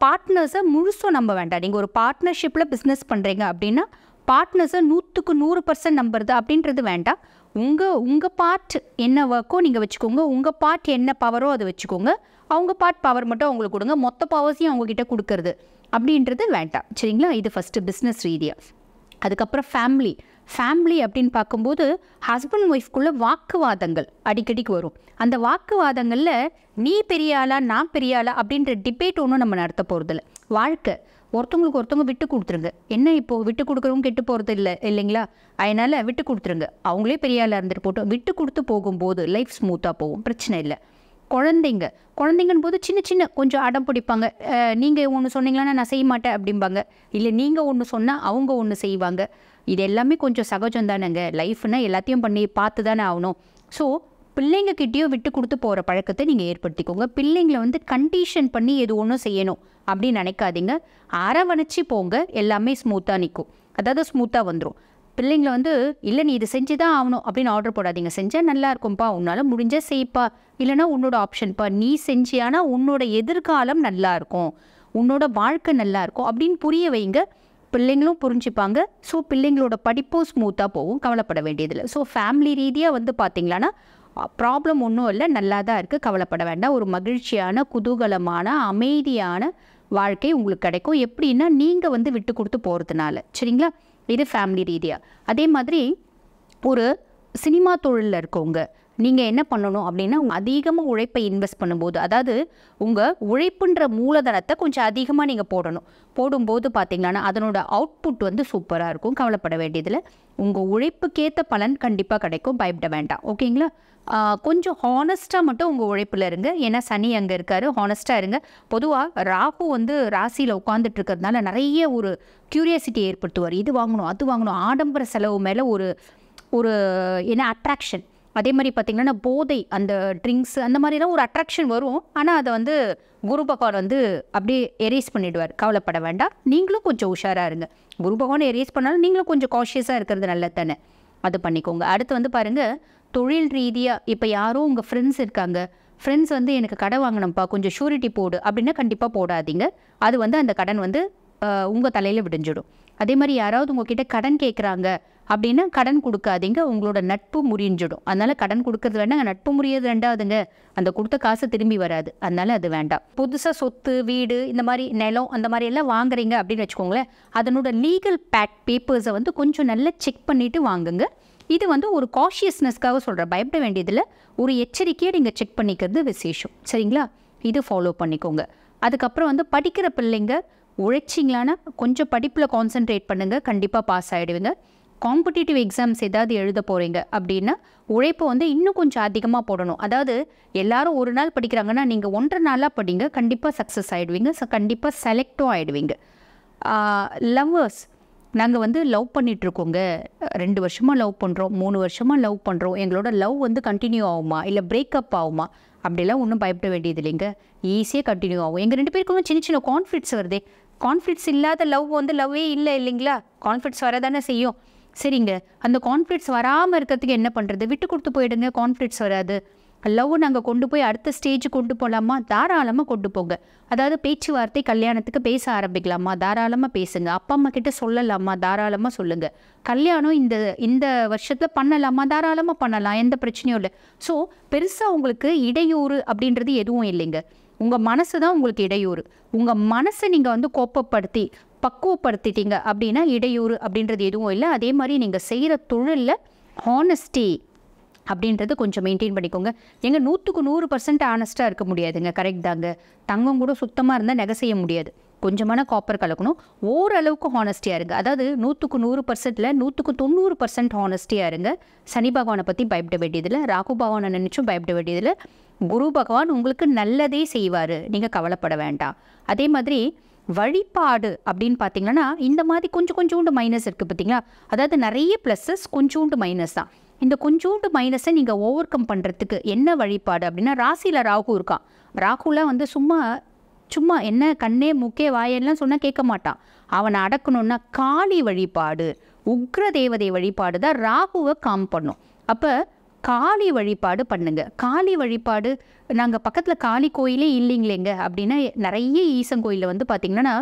பார்ட்னர்ஸை முழுசும் நம்ப வேண்டாம். நீங்கள் ஒரு பார்ட்னர்ஷிப்பில் பிஸ்னஸ் பண்ணுறீங்க அப்படின்னா பார்ட்னர்ஸை 100க்கு 100% நம்புறது அப்படின்றது வேண்டாம். உங்கள் பார்ட் என்ன ஒர்க்கோ நீங்கள் வச்சுக்கோங்க, உங்கள் பார்ட் என்ன பவரோ அதை வச்சுக்கோங்க. அவங்க பார்ட் பவர் மட்டும் அவங்களுக்கு கொடுங்க, மொத்த பவர்ஸையும் அவங்கக்கிட்ட கொடுக்கறது அப்படின்றது வேண்டாம், சரிங்களா? இது ஃபஸ்ட்டு பிஸ்னஸ் ரீதியாக. அதுக்கப்புறம் ஃபேமிலி அப்படின்னு பார்க்கும்போது ஹஸ்பண்ட் ஒய்ஃப்குள்ளே வாக்குவாதங்கள் அடிக்கடிக்கு வரும். அந்த வாக்குவாதங்களில் நீ பெரிய ஆளா நான் பெரிய ஆளா அப்படின்ற டிபேட் ஒன்றும் நம்ம நடத்த போகிறதில்ல. வாழ்க்கை ஒருத்தவங்களுக்கு ஒருத்தவங்க விட்டு கொடுத்துருங்க. என்ன இப்போது விட்டு கொடுக்குறவங்க கெட்டு போகிறது இல்லைங்களா? அதனால் விட்டு கொடுத்துருங்க. அவங்களே பெரிய ஆளாக இருந்துட்டு போட்டோம். விட்டு கொடுத்து போகும்போது லைஃப் ஸ்மூத்தாக போகும், பிரச்சனை இல்லை. குழந்தைங்கன்னு போது சின்ன கொஞ்சம் அடம் பிடிப்பாங்க. நீங்கள் ஒன்று சொன்னீங்களா நான் செய்ய மாட்டேன் அப்படிம்பாங்க. இல்லை நீங்கள் ஒன்று சொன்னால் அவங்க ஒன்று செய்வாங்க. இது எல்லாமே கொஞ்சம் சகஜம் தானேங்க. லைஃப்னா எல்லாத்தையும் பண்ணி பார்த்து தானே ஆகணும். ஸோ பிள்ளைங்கக்கிட்டேயும் விட்டு கொடுத்து போகிற பழக்கத்தை நீங்கள் ஏற்படுத்திக்கோங்க. பிள்ளைங்களை வந்து கண்டிஷன் பண்ணி எது ஒன்றும் செய்யணும் அப்படின்னு நினைக்காதீங்க. அரவணைச்சி போங்க, எல்லாமே ஸ்மூத்தாக நிற்கும். அதாவது ஸ்மூத்தாக வந்துடும். பிள்ளைங்களை வந்து இல்லை நீ இது செஞ்சு தான் ஆகணும் அப்படின்னு ஆர்டர் போடாதீங்க. செஞ்சால் நல்லா இருக்கும்ப்பா, உன்னால் முடிஞ்சால் செய்ப்பா, இல்லைனா உன்னோட ஆப்ஷன்ப்பா, நீ செஞ்சியானா உன்னோட எதிர்காலம் நல்லா இருக்கும், உன்னோட வாழ்க்கை நல்லா இருக்கும் அப்படின்னு புரிய வைங்க. பிள்ளைங்களும் புரிஞ்சுப்பாங்க. ஸோ பிள்ளைங்களோட படிப்பும் ஸ்மூத்தாக போகும், கவலைப்பட வேண்டியதில்லை. ஸோ ஃபேமிலி ரீதியாக வந்து பார்த்திங்களான்னா ப்ராப்ளம் ஒன்றும் இல்லை, நல்லா தான் இருக்குது, கவலைப்பட வேண்டாம். ஒரு மகிழ்ச்சியான, குதூகலமான, அமைதியான வாழ்க்கை உங்களுக்கு கிடைக்கும். எப்படின்னா நீங்கள் வந்து விட்டு கொடுத்து போகிறதுனால. சரிங்களா? இது ஃபேமிலி ரீதியாக. அதே மாதிரி ஒரு சினிமா தொழிலில் இருக்கவங்க நீங்கள் என்ன பண்ணணும் அப்படின்னா, அதிகமாக உழைப்பை இன்வெஸ்ட் பண்ணும்போது, அதாவது உங்கள் உழைப்புன்ற மூலதனத்தை கொஞ்சம் அதிகமாக நீங்கள் போடும்போது பார்த்தீங்கன்னா அதனோட அவுட்புட் வந்து சூப்பராக இருக்கும், கவலைப்பட வேண்டியதில். உங்கள் உழைப்புக்கேற்ற பலன் கண்டிப்பாக கிடைக்கும், பயப்பட வேண்டாம். ஓகேங்களா? கொஞ்சம் ஹானஸ்ட்டாக மட்டும் உங்கள் உழைப்பில் இருங்க. ஏன்னா சனி அங்கே இருக்கார், ஹானஸ்ட்டாக இருங்க. பொதுவாக ராகு வந்து ராசியில் உட்காந்துட்டு இருக்கிறதுனால நிறைய ஒரு க்யூரியாசிட்டி ஏற்படுத்துவார். இது வாங்கணும், அது வாங்கணும், ஆடம்பர செலவு மேலே ஒரு என்ன அட்ராக்ஷன். அதே மாதிரி பார்த்திங்கன்னா போதை, அந்த ட்ரிங்க்ஸ் அந்த மாதிரிலாம் ஒரு அட்ராக்ஷன் வரும். ஆனால் அதை வந்து குரு பகவான் வந்து அப்படியே எரேஸ் பண்ணிவிடுவார், கவலைப்பட வேண்டாம். நீங்களும் கொஞ்சம் உஷாராக இருங்க. குரு பகவான் எரேஸ் பண்ணாலும் நீங்களும் கொஞ்சம் காஷியஸாக இருக்கிறது நல்லது தானே, அது பண்ணிக்கோங்க. அடுத்து வந்து பாருங்கள், தொழில் ரீதியாக இப்போ யாரும் உங்கள் ஃப்ரெண்ட்ஸ் இருக்காங்க, ஃப்ரெண்ட்ஸ் வந்து எனக்கு கடன் வாங்கணும்ப்பா, கொஞ்சம் ஷூரிட்டி போடு அப்படின்னா கண்டிப்பாக போடாதீங்க. அது வந்து அந்த கடன் வந்து உங்கள் தலையில் விடிஞ்சிடும். அதே மாதிரி யாராவது உங்ககிட்ட கடன் கேட்குறாங்க அப்படின்னா கடன் கொடுக்காதீங்க, உங்களோட நட்பு முறிஞ்சிடும். அதனால் கடன் கொடுக்கறது வேண்டாம், நட்பு முறியது ரெண்டாவதுங்க, அந்த கொடுத்த காசு திரும்பி வராது, அதனால் அது வேண்டாம். புதுசாக சொத்து, வீடு, இந்த மாதிரி நிலம் அந்த மாதிரி எல்லாம் வாங்குறீங்க அப்படின்னு வச்சுக்கோங்களேன், அதனோட லீகல் பேப்பர்ஸை வந்து கொஞ்சம் நல்லா செக் பண்ணிவிட்டு வாங்குங்க. இது வந்து ஒரு காஷியஸ்னஸ்க்காக சொல்கிறேன், பயப்பட வேண்டியதில். ஒரு எச்சரிக்கையை நீங்கள் செக் பண்ணிக்கிறது விசேஷம். சரிங்களா? இது ஃபாலோ பண்ணிக்கோங்க. அதுக்கப்புறம் வந்து படிக்கிற பிள்ளைங்க உழைச்சிங்களான்னா கொஞ்சம் படிப்பில் கான்சென்ட்ரேட் பண்ணுங்கள், கண்டிப்பாக பாஸ் ஆகிடுவீங்க. காம்படிட்டிவ் எக்ஸாம்ஸ் ஏதாவது எழுத போகிறீங்க அப்படின்னா உழைப்பு வந்து இன்னும் கொஞ்சம் அதிகமாக போடணும். அதாவது எல்லாரும் ஒரு நாள் படிக்கிறாங்கன்னா நீங்கள் 1.5 நாளாக படிங்க, கண்டிப்பாக சக்ஸஸ் ஆகிடுவீங்க, கண்டிப்பாக செலக்டும் ஆகிடுவீங்க. லவ்வர்ஸ், நாங்கள் வந்து லவ் பண்ணிகிட்ருக்கோங்க, 2 வருஷமாக லவ் பண்ணுறோம், 3 வருஷமாக லவ் பண்ணுறோம், எங்களோட லவ் வந்து கண்டினியூ ஆகுமா இல்லை பிரேக்கப் ஆகுமா அப்படிலாம் ஒன்றும் பயப்பட வேண்டியது இல்லைங்க, ஈஸியாக கண்டினியூ ஆகும். எங்கள் 2 பேருக்கும் சின்ன சின்ன கான்ஃப்ளிக்ட்ஸ் வருதே. கான்ஃப்ளிக்ட்ஸ் இல்லாத லவ் வந்து லவ்வே இல்லை இல்லைங்களா? கான்ஃப்ளிக்ட்ஸ் வரதானே செய்யும். சரிங்க, அந்த கான்ஃப்ளிக்ட்ஸ் வராமல் இருக்கிறதுக்கு என்ன பண்ணுறது? விட்டு கொடுத்து போயிடுங்க, கான்ஃப்ளிக்ட்ஸ் வராது. லவ் நாங்கள் கொண்டு போய் அடுத்த ஸ்டேஜ் கொண்டு போகலாமா? தாராளமாக கொண்டு போங்க. அதாவது பேச்சுவார்த்தை கல்யாணத்துக்கு பேச ஆரம்பிக்கலாமா? தாராளமாக பேசுங்க. அப்பா அம்மா கிட்ட சொல்லலாமா? தாராளமாக சொல்லுங்கள். கல்யாணம் இந்த வருஷத்தில் பண்ணலாமா? தாராளமாக பண்ணலாம், எந்த பிரச்சனையும் இல்லை. ஸோ பெருசாக உங்களுக்கு இடையூறு அப்படின்றது எதுவும் இல்லைங்க. உங்கள் மனசு தான் உங்களுக்கு இடையூறு. உங்கள் மனசை நீங்கள் வந்து கோப்பப்படுத்தி பக்குவப்படுத்திட்டீங்க அப்படின்னா இடையூறு அப்படின்றது எதுவும் இல்லை. அதே மாதிரி நீங்கள் செய்கிற தொழிலில் ஹானஸ்டி அப்படின்றது கொஞ்சம் மெயின்டைன் பண்ணிக்கோங்க. எங்க 100க்கு 100% ஆனஸ்ட்டாக இருக்க முடியாதுங்க, கரெக்ட் தாங்க. தங்கம் கூட சுத்தமாக இருந்தால் நகை செய்ய முடியாது, கொஞ்சமான காப்பர் கலக்கணும். ஓரளவுக்கு ஹானஸ்டியாக இருங்க. அதாவது 100க்கு 100%ல் 100க்கு 90% ஹானஸ்டியாக இருங்க. சனி பகவானை பற்றி பயப்பட வேண்டியதில்லை, ராகு பகவானை நினச்சும் பயப்பட வேண்டியதில்லை. குரு பகவான் உங்களுக்கு நல்லதே செய்வார், நீங்கள் கவலைப்பட வேண்டாம். அதே மாதிரி வழிபாடு அப்படின்னு பார்த்தீங்கன்னா இந்த மாதிரி கொஞ்சோண்டு மைனஸ் இருக்குது பார்த்தீங்களா? அதாவது நிறைய ப்ளஸ்ஸஸ், கொஞ்சோண்டு மைனஸ் தான். இந்த கொஞ்சோண்டு மைனஸை நீங்கள் ஓவர் கம் பண்ணுறதுக்கு என்ன வழிபாடு அப்படின்னா, ராசியில் ராகு இருக்கான். ராகுலாம் வந்து சும்மா என்ன கண்ணே மூக்கே வாயெல்லாம் சொன்னால் கேட்க மாட்டான். அவனை அடக்கணுன்னா காளி வழிபாடு, உக்ர தேவதை வழிபாடு தான் ராகுவை காம் பண்ணும். அப்போ காளி வழிபாடு பண்ணுங்க. காளி வழிபாடு நாங்கள் பக்கத்தில் காளி கோயிலே இல்லைங்களேங்க அப்படின்னா, நிறைய ஈசன் கோயிலில் வந்து பார்த்திங்கன்னா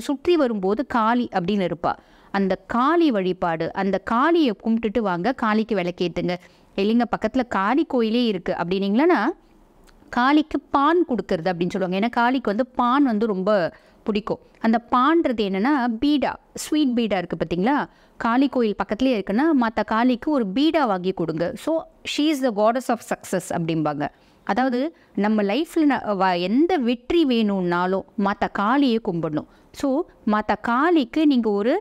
சுற்றி வரும்போது காளி அப்படின்னு இருப்பா. அந்த காளி வழிபாடு, அந்த காளியை கும்பிட்டுட்டு வாங்க, காளிக்கு விளக்கேற்றுங்க. இல்லைங்க பக்கத்தில் காளி கோயிலே இருக்குது அப்படின்னீங்களா, காளிக்கு பான் கொடுக்கறது அப்படின்னு சொல்லுவாங்க. ஏன்னா காளிக்கு வந்து பான் வந்து ரொம்ப பிடிக்கும். அந்த பான்றது என்னென்னா பீடா, ஸ்வீட் பீடா இருக்குது பார்த்தீங்களா? காளி கோயில் பக்கத்துலேயே இருக்குன்னா மற்ற காளிக்கு ஒரு பீடா வாங்கி கொடுங்க. So she is the goddess of success அப்படிம்பாங்க. அதாவது நம்ம லைஃப்பில் எந்த வெற்றி வேணும்னாலும் மற்ற காளியை கும்பிடணும். ஸோ மற்ற காளிக்கு நீங்கள் ஒரு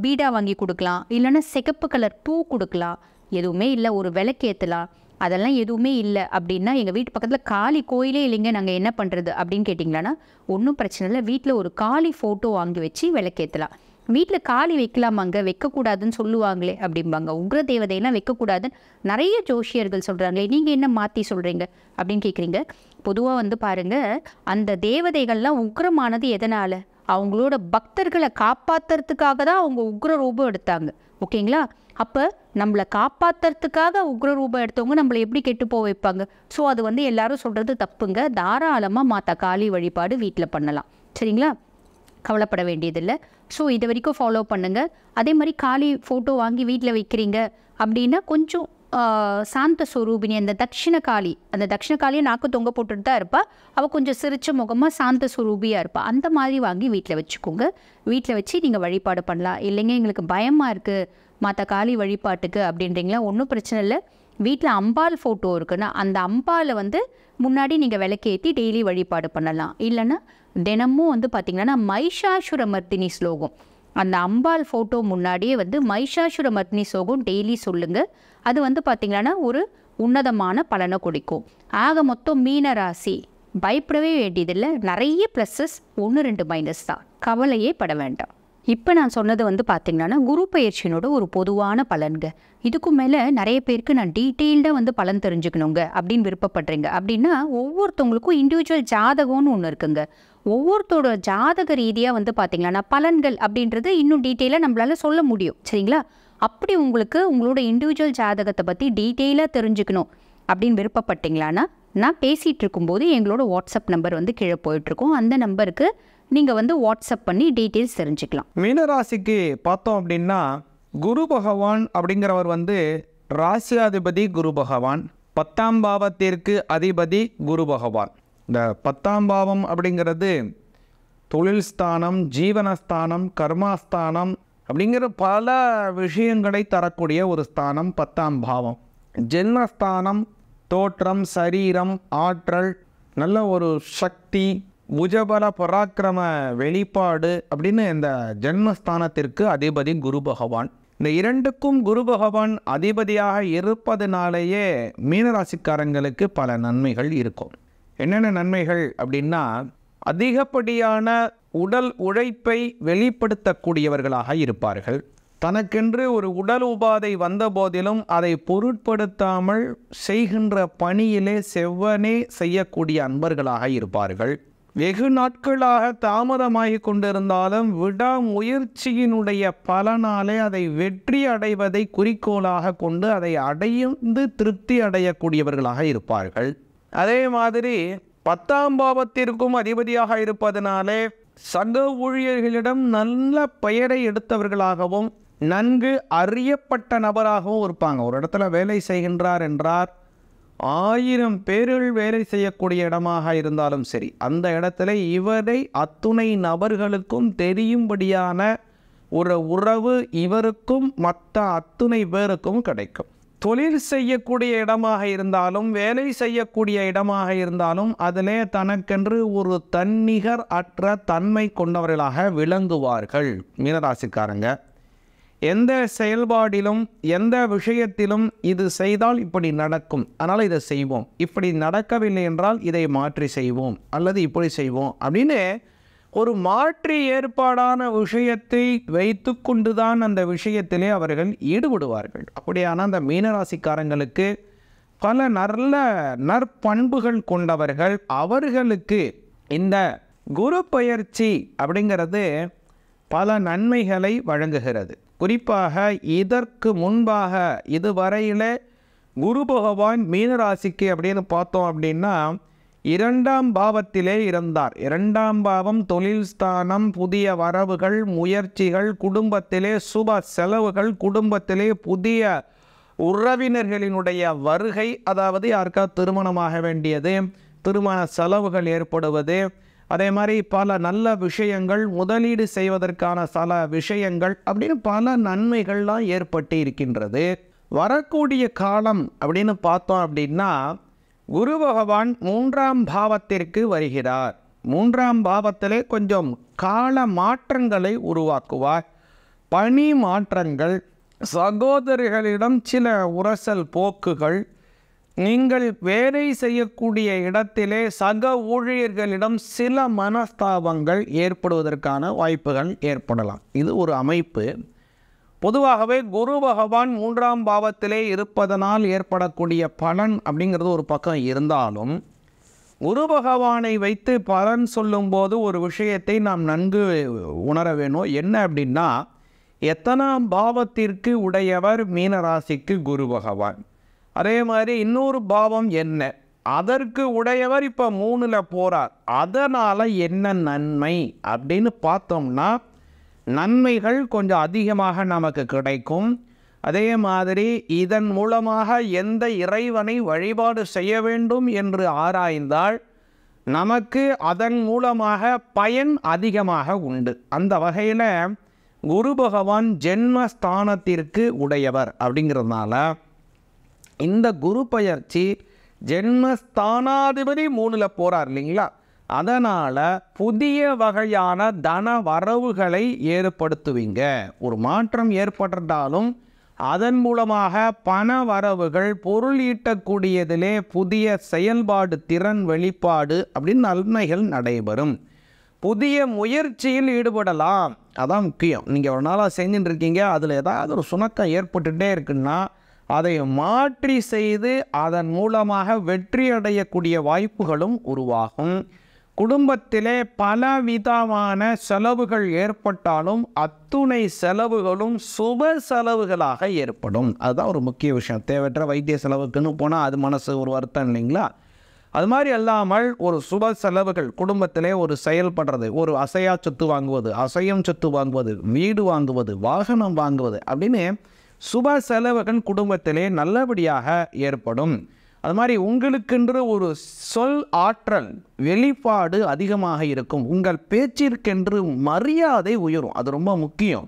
பீடா வாங்கி கொடுக்கலாம், இல்லைன்னா சிகப்பு கலர் பூ கொடுக்கலாம். எதுவுமே இல்லை, ஒரு விளக்கேற்றலாம். அதெல்லாம் எதுவுமே இல்லை அப்படின்னா, எங்கள் வீட்டு பக்கத்தில் காளி கோயிலே இல்லைங்க, நாங்கள் என்ன பண்ணுறது அப்படின்னு கேட்டிங்களான்னா ஒன்றும் பிரச்சனை இல்லை. வீட்டில் ஒரு காளி ஃபோட்டோ வாங்கி வச்சு விளக்கேற்றலாம். வீட்டில் காளி வைக்கலாமாங்க, வைக்கக்கூடாதுன்னு சொல்லுவாங்களே அப்படிம்பாங்க. உக்ர தேவதையெல்லாம் வைக்கக்கூடாதுன்னு நிறைய ஜோஷியர்கள் சொல்கிறாங்களே, நீங்கள் என்ன மாற்றி சொல்கிறீங்க அப்படின்னு கேட்குறீங்க. பொதுவாக வந்து பாருங்கள், அந்த தேவதைகள்லாம் உக்ரமானது எதனால்? அவங்களோட பக்தர்களை காப்பாற்றுறதுக்காக தான் அவங்க உக்ர ரூபம் எடுத்தாங்க. ஓகேங்களா? அப்போ நம்மளை காப்பாற்றுறதுக்காக உக்ர ரூபம் எடுத்தவங்க நம்மளை எப்படி கெட்டு போக வைப்பாங்க? ஸோ அது வந்து எல்லாரும் சொல்கிறது தப்புங்க. தாராளமாக மாதா காளி வழிபாடு வீட்டில் பண்ணலாம். சரிங்களா? கவலைப்பட வேண்டியதில்லை. ஸோ இது வரைக்கும் ஃபாலோ பண்ணுங்கள். அதே மாதிரி காளி ஃபோட்டோ வாங்கி வீட்டில் வைக்கிறீங்க அப்படின்னா கொஞ்சம் சாந்த ஸ்வரூபினி அந்த தட்சிண காளியை நாக்கு தொங்க போட்டுட்டு தான் இருப்பாள். அவள் கொஞ்சம் சிரிச்ச முகமாக சாந்த ஸ்வரூபியாக இருப்பாள். அந்த மாதிரி வாங்கி வீட்டில் வச்சுக்கோங்க. வீட்டில் வச்சு நீங்கள் வழிபாடு பண்ணலாம். இல்லைங்க எங்களுக்கு பயமாக இருக்குது மற்ற காளி வழிபாட்டுக்கு அப்படின்றீங்களா, ஒன்றும் பிரச்சனை இல்லை. வீட்டில் அம்பாள் ஃபோட்டோ இருக்குன்னா அந்த அம்பாலை வந்து முன்னாடி நீங்கள் விளக்கேற்றி டெய்லி வழிபாடு பண்ணலாம். இல்லைன்னா தினமும் வந்து பார்த்திங்கன்னா மைஷாசுர மர்த்தினி ஸ்லோகம், அந்த அம்பாள் ஃபோட்டோ முன்னாடியே வந்து மைஷாசுர மர்த்தினி ஸ்லோகம் டெய்லி சொல்லுங்கள். அது வந்து பார்த்திங்கன்னா ஒரு உன்னதமான பலனை கொடுக்கும். ஆக மொத்தம் மீன ராசி பயப்படவே வேண்டியதில்லை. நிறைய ப்ளஸ்ஸஸ், 1-2 மைனஸ் தான். கவலையே பட வேண்டாம். இப்போ நான் சொன்னது வந்து பார்த்திங்கன்னா குரு பயிற்சியினோட ஒரு பொதுவான பலன்க. இதுக்கும் மேலே நிறைய பேருக்கு நான் டீட்டெயில்டாக வந்து பலன் தெரிஞ்சுக்கணுங்க அப்படின்னு விருப்பப்படுறீங்க அப்படின்னா ஒவ்வொருத்தவங்களுக்கும் இண்டிவிஜுவல் ஜாதகம்னு ஒன்று இருக்குங்க. ஒவ்வொருத்தோட ஜாதக ரீதியாக வந்து பார்த்திங்கன்னா பலன்கள் அப்படின்றது இன்னும் டீட்டெயிலாக நம்மளால் சொல்ல முடியும். சரிங்களா? அப்படி உங்களுக்கு உங்களோட இண்டிவிஜுவல் ஜாதகத்தை பற்றி டீட்டெயிலாக தெரிஞ்சுக்கணும் அப்படின்னு விருப்பப்பட்டீங்களான்னா நான் பேசிகிட்டு இருக்கும்போது எங்களோட வாட்ஸ்அப் நம்பர் வந்து கீழே போயிட்டுருக்கோம். அந்த நம்பருக்கு நீங்கள் வந்து வாட்ஸ்அப் பண்ணி டீட்டெயில்ஸ் தெரிஞ்சுக்கலாம். மீனராசிக்கு பார்த்தோம் அப்படின்னா குரு பகவான் அப்படிங்கிறவர் வந்து ராசியாதிபதி குரு பகவான், 10ஆம் பாவத்திற்கு அதிபதி குரு பகவான். இந்த 10ஆம் பாவம் அப்படிங்கிறது தொழில் ஸ்தானம், ஜீவனஸ்தானம், கர்மாஸ்தானம் அப்படிங்கிற பல விஷயங்களை தரக்கூடிய ஒரு ஸ்தானம் 10ஆம் பாவம். ஜென்மஸ்தானம் தோற்றம், சரீரம், ஆற்றல், நல்ல ஒரு சக்தி, புஜபல பராக்கிரம வெளிப்பாடு அப்படின்னு இந்த ஜென்மஸ்தானத்திற்கு அதிபதி குரு பகவான். இந்த இரண்டுக்கும் குரு பகவான் அதிபதியாக இருப்பதனாலேயே மீனராசிக்காரங்களுக்கு பல நன்மைகள் இருக்கும். என்னென்ன நன்மைகள் அப்படின்னா அதிகப்படியான உடல் உழைப்பை வெளிப்படுத்தக்கூடியவர்களாக இருப்பார்கள். தனக்கென்று ஒரு உடல் உபாதை வந்த போதிலும் அதை பொருட்படுத்தாமல் செய்கின்ற பணியிலே செவ்வனே செய்யக்கூடிய அன்பர்களாக இருப்பார்கள். வெகு நாட்களாக தாமதமாகி கொண்டிருந்தாலும் விடாமுயற்சியினுடைய பலனாலே அதை வெற்றி அடைவதை குறிக்கோளாக கொண்டு அதை அடைந்து திருப்தி அடையக்கூடியவர்களாக இருப்பார்கள். அதே மாதிரி 10ஆம் பாவத்திற்கும் அதிபதியாக இருப்பதனாலே சக ஊழியர்களிடம் நல்ல பெயரை எடுத்தவர்களாகவும் நன்கு அறியப்பட்ட நபராகவும் இருப்பாங்க. ஒரு இடத்துல வேலை செய்கின்றார் என்றார் 1000 பேர்கள் வேலை செய்யக்கூடிய இடமாக இருந்தாலும் சரி, அந்த இடத்துல இவரை அத்துணை நபர்களுக்கும் தெரியும்படியான ஒரு உறவு இவருக்கும் மற்ற அத்துணை பேருக்கும் கிடைக்கும். தொழில் செய்யக்கூடிய இடமாக இருந்தாலும் வேலை செய்யக்கூடிய இடமாக இருந்தாலும் அதிலே தனக்கென்று ஒரு தன்னிகர் அற்ற தன்மை கொண்டவர்களாக விளங்குவார்கள் மீனராசிக்காரங்க. எந்த செயல்பாடிலும் எந்த விஷயத்திலும் இது செய்தால் இப்படி நடக்கும், அதனால் இதை செய்வோம், இப்படி நடக்கவில்லை என்றால் இதை மாற்றி செய்வோம் அல்லது இப்படி செய்வோம் அப்படின்னு ஒரு மாற்றி ஏற்பாடான விஷயத்தை வைத்து கொண்டுதான் அந்த விஷயத்திலே அவர்கள் ஈடுபடுவார்கள். அப்படியான அந்த மீனராசிக்காரங்களுக்கு பல நல்ல நற்பண்புகள் கொண்டவர்கள். அவர்களுக்கு இந்த குரு பயிற்சி அப்படிங்கிறது பல நன்மைகளை வழங்குகிறது. குறிப்பாக இதற்கு முன்பாக இதுவரையில் குரு பகவான் மீனராசிக்கு அப்படின்னு பார்த்தோம் அப்படின்னா 2ஆம் பாவத்திலே இருந்தார். 2ஆம் பாவம் தொழில் ஸ்தானம், புதிய வரவுகள், முயற்சிகள், குடும்பத்திலே சுப செலவுகள், குடும்பத்திலே புதிய உறவினர்களினுடைய வருகை, அதாவது யாருக்காவது திருமணமாக வேண்டியது, திருமண செலவுகள் ஏற்படுவது, அதே மாதிரி பல நல்ல விஷயங்கள், முதலீடு செய்வதற்கான சில விஷயங்கள் அப்படின்னு பல நன்மைகள்லாம் ஏற்பட்டு இருக்கின்றது. வரக்கூடிய காலம் அப்படின்னு பார்த்தோம் அப்படின்னா குரு பகவான் 3ஆம் பாவத்திற்கு வருகிறார். 3ஆம் பாவத்திலே கொஞ்சம் கால மாற்றங்களை உருவாக்குவார். பணி மாற்றங்கள், சகோதரிகளிடம் சில உரசல் போக்குகள், நீங்கள் வேலை செய்யக்கூடிய இடத்திலே சக ஊழியர்களிடம் சில மனஸ்தாபங்கள் ஏற்படுவதற்கான வாய்ப்புகள் ஏற்படலாம். இது ஒரு அமைப்பு. பொதுவாகவே குரு பகவான் 3ஆம் பாவத்திலே இருப்பதனால் ஏற்படக்கூடிய பலன் அப்படிங்கிறது ஒரு பக்கம் இருந்தாலும் குரு பகவானை வைத்து பலன் சொல்லும்போது ஒரு விஷயத்தை நாம் நன்கு உணர வேணும். என்ன அப்படின்னா எத்தனாம் பாவத்திற்கு உடையவர் மீனராசிக்கு குரு பகவான், அதே மாதிரி இன்னொரு பாவம் என்ன, அதற்கு உடையவர் இப்போ 3ல் போகிறார். அதனால் என்ன நன்மை அப்படின்னு பார்த்தோம்னா, நன்மைகள் கொஞ்சம் அதிகமாக நமக்கு கிடைக்கும். அதே மாதிரி இதன் மூலமாக எந்த இறைவனை வழிபாடு செய்ய வேண்டும் என்று ஆராய்ந்தால் நமக்கு அதன் மூலமாக பயன் அதிகமாக உண்டு. அந்த வகையில் குரு பகவான் ஜென்மஸ்தானத்திற்கு உடையவர் அப்படிங்கிறதுனால இந்த குரு பயிற்சி ஜென்மஸ்தானாதிபதி 3ல் போகிறார் இல்லைங்களா, அதனால் புதிய வகையான தன வரவுகளை ஏற்படுத்துவீங்க. ஒரு மாற்றம் ஏற்பட்டாலும் அதன் மூலமாக பண வரவுகள், பொருள் ஈட்டக்கூடியதிலே புதிய செயல்பாடு, திறன் வெளிப்பாடு அப்படின்னு நன்மைகள் நடைபெறும். புதிய முயற்சியில் ஈடுபடலாம். அதான் முக்கியம். நீங்கள் ஒரு நாளாக செஞ்சுட்டு இருக்கீங்க, அதில் ஏதாவது ஒரு சுணக்கம் ஏற்பட்டுகிட்டே இருக்குன்னா அதை மாற்றி செய்து அதன் மூலமாக வெற்றி அடையக்கூடிய வாய்ப்புகளும் உருவாகும். குடும்பத்திலே பலவிதமான செலவுகள் ஏற்பட்டாலும் அத்துணை செலவுகளும் சுப செலவுகளாக ஏற்படும். அதுதான் ஒரு முக்கிய விஷயம். தேவையற்ற வைத்திய செலவுக்குன்னு போனால் அது மனசு ஒரு வருத்தம் இல்லைங்களா. அது மாதிரி அல்லாமல் ஒரு சுப செலவுகள் குடும்பத்திலே ஒரு செயல்படுறது, ஒரு அசையா சொத்து வாங்குவது, அசையும் சொத்து வாங்குவது, வீடு வாங்குவது, வாகனம் வாங்குவது அப்படின்னு சுப செலவுகள் குடும்பத்திலே நல்லபடியாக ஏற்படும். அது மாதிரி உங்களுக்கென்று ஒரு சொல் ஆற்றல் வெளிப்பாடு அதிகமாக இருக்கும். உங்கள் பேச்சிற்கென்று மரியாதை உயரும். அது ரொம்ப முக்கியம்.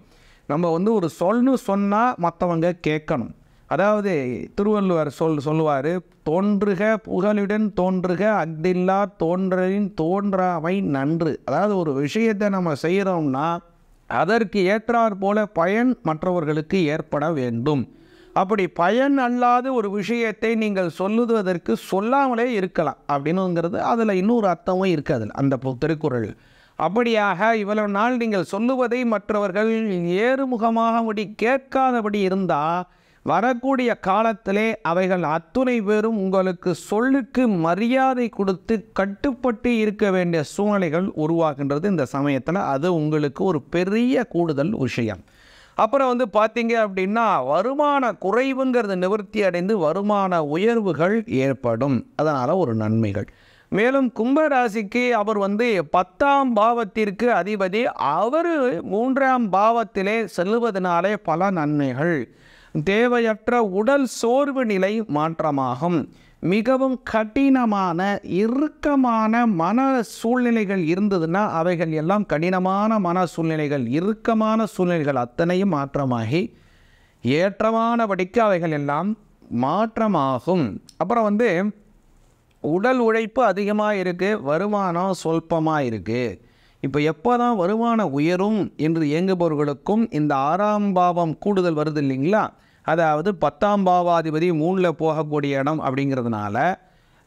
நம்ம ஒரு சொல்னு சொன்னால் மற்றவங்க கேட்கணும். அதாவது திருவள்ளுவர் சொல்லுவார், தோன்றுக புகழுடன் தோன்றுக அஃதில்லா தோன்றலின் தோன்றாமை நன்று. அதாவது ஒரு விஷயத்தை நம்ம செய்கிறோம்னா அதற்கு ஏற்றாற் போல பயன் மற்றவர்களுக்கு ஏற்பட வேண்டும். அப்படி பயன் அல்லாத ஒரு விஷயத்தை நீங்கள் சொல்லுவதற்கு சொல்லாமலே இருக்கலாம் அப்படின்னுங்கிறது அதில் இன்னொரு அர்த்தமும் இருக்காது அந்த திருக்குறள். அப்படியாக இவ்வளவு நாள் நீங்கள் சொல்லுவதை மற்றவர்கள் ஏறுமுகமாக கேட்காதபடி இருந்தால் வரக்கூடிய காலத்திலே அவைகள் அத்துணை பேரும் உங்களுக்கு சொல்லுக்கு மரியாதை கொடுத்து கட்டுப்பட்டு இருக்க வேண்டிய சூழ்நிலைகள் உருவாகின்றது இந்த சமயத்தில். அது உங்களுக்கு ஒரு பெரிய கூடுதல் விஷயம். அப்புறம் பார்த்தீங்க அப்படின்னா வருமான குறைவுங்கிறது நிவர்த்தி அடைந்து வருமான உயர்வுகள் ஏற்படும். அதனால் ஒரு நன்மைகள். மேலும் கும்பராசிக்கு அவர் 10ஆம் பாவத்திற்கு அதிபதி. அவர் 3ஆம் பாவத்திலே செல்லுவதனாலே பல நன்மைகள். தேவையற்ற உடல் சோர்வு நிலை மாற்றமாகும். மிகவும் கடினமான இறுக்கமான மன சூழ்நிலைகள் இருந்ததுன்னா அவைகள் எல்லாம் கடினமான மன சூழ்நிலைகள், இறுக்கமான சூழ்நிலைகள் அத்தனையும் மாற்றமாகி ஏற்றமானபடிக்கு அவைகள் எல்லாம் மாற்றமாகும். அப்புறம் உடல் உழைப்பு அதிகமாக இருக்குது, வருமானம் சொல்பமாக இருக்குது. இப்போ எப்போ தான் வருமானம் உயரும் என்று இயங்குபவர்களுக்கும் இந்த 6ஆம் பாவம் கூடுதல் வருது இல்லைங்களா, அதாவது 10ஆம் பாவாதிபதி 3ல் போகக்கூடிய இடம் அப்படிங்கிறதுனால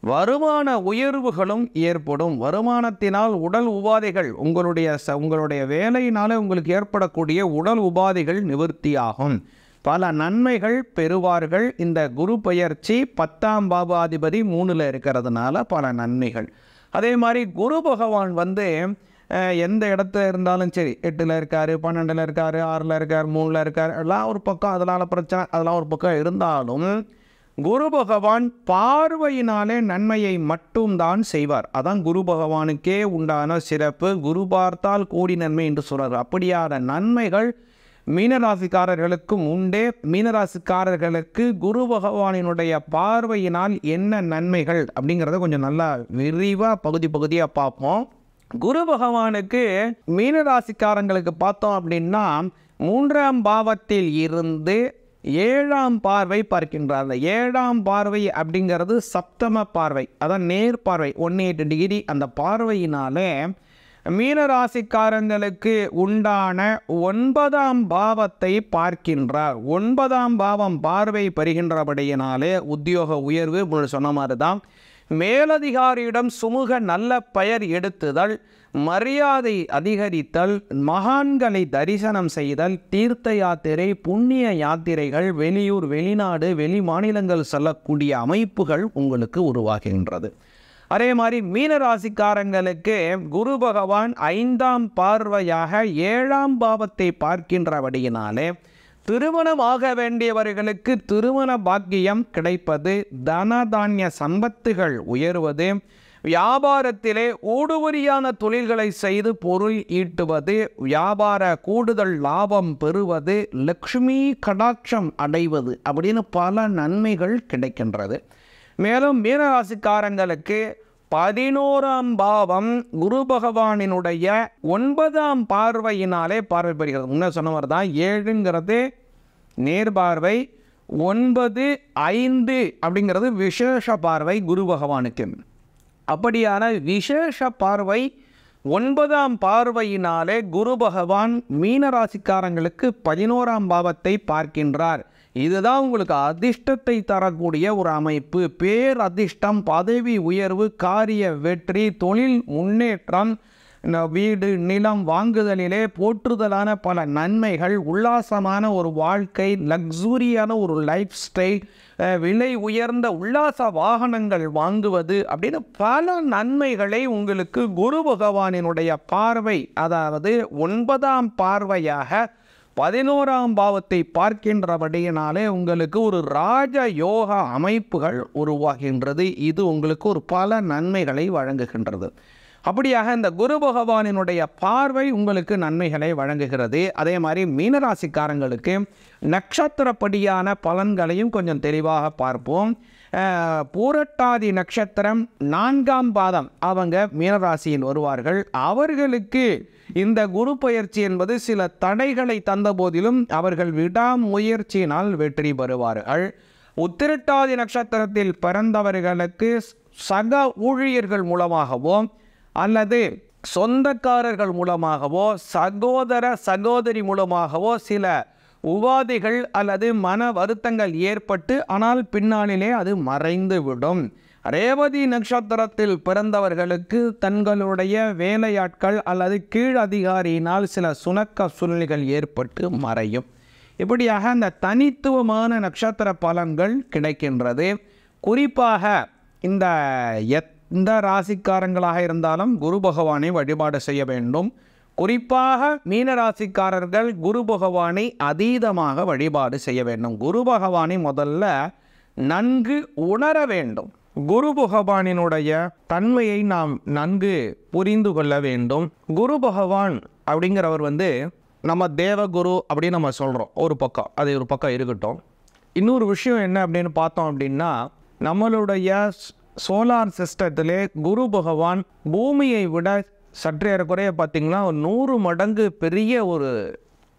வருமான உயர்வுகளும் ஏற்படும். வருமானத்தினால் உடல் உபாதைகள், உங்களுடைய வேலையினால் உங்களுக்கு ஏற்படக்கூடிய உடல் உபாதைகள் நிவர்த்தியாகும். பல நன்மைகள் பெறுவார்கள். இந்த குரு பெயர்ச்சி 10ஆம் பாவாதிபதி 3ல் இருக்கிறதுனால பல நன்மைகள். அதே மாதிரி குரு பகவான் எந்த இடத்துல இருந்தாலும் சரி, 8ல் இருக்கார், 12ல் இருக்கார், 6ல் இருக்கார், 3ல் இருக்கார், எல்லாம் ஒரு பக்கம் அதனால் பிரச்சனை, அதெல்லாம் ஒரு பக்கம் இருந்தாலும் குரு பகவான் பார்வையினாலே நன்மையை மட்டும்தான் செய்வார். அதான் குரு பகவானுக்கே உண்டான சிறப்பு. குரு பார்த்தால் கோடி நன்மை என்று சொல்கிறார். அப்படியான நன்மைகள் மீனராசிக்காரர்களுக்கும் உண்டே. மீனராசிக்காரர்களுக்கு குரு பகவானினுடைய பார்வையினால் என்ன நன்மைகள் அப்படிங்கிறத கொஞ்சம் நல்லா விரிவாக பகுதியாக பார்ப்போம். குரு பகவானுக்கு மீனராசிக்காரங்களுக்கு பார்த்தோம் அப்படின்னா 3ஆம் பாவத்தில் இருந்து 7ஆம் பார்வை பார்க்கின்றார். அந்த 7ஆம் பார்வை அப்படிங்கிறது சப்தம பார்வை, அதான் நேர் பார்வை, 180 டிகிரி. அந்த பார்வையினாலே மீனராசிக்காரங்களுக்கு உண்டான 9ஆம் பாவத்தை பார்க்கின்றார். 9ஆம் பாவம் பார்வை பெறுகின்றபடியினாலே உத்தியோக உயர்வு சொன்ன மாதிரி தான். மேலதிகாரியிடம் சுமூக நல்ல பெயர் எடுத்துதல், மரியாதை அதிகரித்தல், மகான்களை தரிசனம் செய்தல், தீர்த்த யாத்திரை, புண்ணிய யாத்திரைகள், வெளியூர் வெளிநாடு வெளி மாநிலங்கள் செல்லக்கூடிய அமைப்புகள் உங்களுக்கு உருவாகின்றது. அதே மாதிரி மீனராசிக்காரங்களுக்கு குரு பகவான் 5ஆம் பார்வையாக 7ஆம் பாவத்தை பார்க்கின்றபடியினாலே திருமணமாக வேண்டியவர்களுக்கு திருமண பாக்கியம் கிடைப்பது, தனதானிய சம்பத்துகள் உயர்வது, வியாபாரத்திலே ஊடுபரியான தொழில்களை செய்து பொருள் ஈட்டுவது, வியாபார கூடுதல் லாபம் பெறுவது, லக்ஷ்மி கடாட்சம் அடைவது அப்படின்னு பல நன்மைகள் கிடைக்கின்றது. மேலும் மீனராசிக்காரங்களுக்கு 11ஆம் பாவம் குரு பகவானினுடைய 9ஆம் பார்வையினாலே பார்வை பெறுகிறது. முன்ன சொன்னவர் தான் 7ங்கிறது நேர்பார்வை, 9, 5 அப்படிங்கிறது விசேஷ பார்வை குரு பகவானுக்கு. அப்படியான விசேஷ பார்வை 9ஆம் பார்வையினாலே குரு பகவான் மீனராசிக்காரங்களுக்கு 11ஆம் பாவத்தை பார்க்கின்றார். இதுதான் உங்களுக்கு அதிர்ஷ்டத்தை தரக்கூடிய ஒரு அமைப்பு. பேர் அதிர்ஷ்டம், பதவி உயர்வு, காரிய வெற்றி, தொழில் முன்னேற்றம், வீடு நிலம் வாங்குதலிலே போற்றுதலான பல நன்மைகள், உல்லாசமான ஒரு வாழ்க்கை, லக்ஸூரியான ஒரு லைஃப் ஸ்டைல், விலை உயர்ந்த உல்லாச வாகனங்கள் வாங்குவது அப்படின்னு பல நன்மைகளை உங்களுக்கு குரு பகவானினுடைய பார்வை, அதாவது 9ஆம் பார்வையாக 11ஆம் பாவத்தை பார்க்கின்றபடியினாலே உங்களுக்கு ஒரு ராஜ யோகா அமைப்புகள் உருவாகின்றது. இது உங்களுக்கு ஒரு பல நன்மைகளை வழங்குகின்றது. அப்படியாக இந்த குரு பகவானினுடைய பார்வை உங்களுக்கு நன்மைகளை வழங்குகிறது. அதே மாதிரி மீனராசிக்காரங்களுக்கு நட்சத்திரப்படியான பலன்களையும் கொஞ்சம் தெளிவாக பார்ப்போம். பூரட்டாதி நட்சத்திரம் 4ஆம் பாதம் அவங்க மீனராசியில் வருவார்கள். அவர்களுக்கு இந்த குரு பயிற்சி என்பது சில தடைகளை தந்த போதிலும் அவர்கள் விடாமுயற்சியினால் வெற்றி பெறுவார்கள். உத்திரட்டாதி நட்சத்திரத்தில் பிறந்தவர்களுக்கு சக ஊழியர்கள் மூலமாகவோ அல்லது சொந்தக்காரர்கள் மூலமாகவோ சகோதர சகோதரி மூலமாகவோ சில உபாதைகள் அல்லது மன வருத்தங்கள் ஏற்பட்டு ஆனால் பின்னாளிலே அது மறைந்துவிடும். ரேவதி நட்சத்திரத்தில் பிறந்தவர்களுக்கு தங்களுடைய வேலையாட்கள் அல்லது கீழ் அதிகாரியினால் சில சுணக்க சூழ்நிலைகள் ஏற்பட்டு மறையும். இப்படியாக அந்த தனித்துவமான நட்சத்திர பலன்கள் கிடைக்கின்றது. குறிப்பாக இந்த ராசிக்காரங்களாக இருந்தாலும் குரு பகவானை வழிபாடு செய்ய வேண்டும். குறிப்பாக மீனராசிக்காரர்கள் குரு பகவானை அதீதமாக வழிபாடு செய்ய வேண்டும். குரு பகவானை முதல்ல நன்கு உணர வேண்டும். குரு பகவானினுடைய தன்மையை நாம் நன்கு புரிந்து கொள்ள வேண்டும். குரு பகவான் அப்படிங்கிறவர் நம்ம தேவகுரு அப்படின்னு நம்ம சொல்கிறோம். ஒரு பக்கம் இருக்கட்டும். இன்னொரு விஷயம் என்ன அப்படின்னு பார்த்தோம் அப்படின்னா, நம்மளுடைய சோலார் சிஸ்டத்திலே குரு பகவான் பூமியை விட சற்றேறக்குறைய பார்த்திங்கன்னா 100 மடங்கு பெரிய ஒரு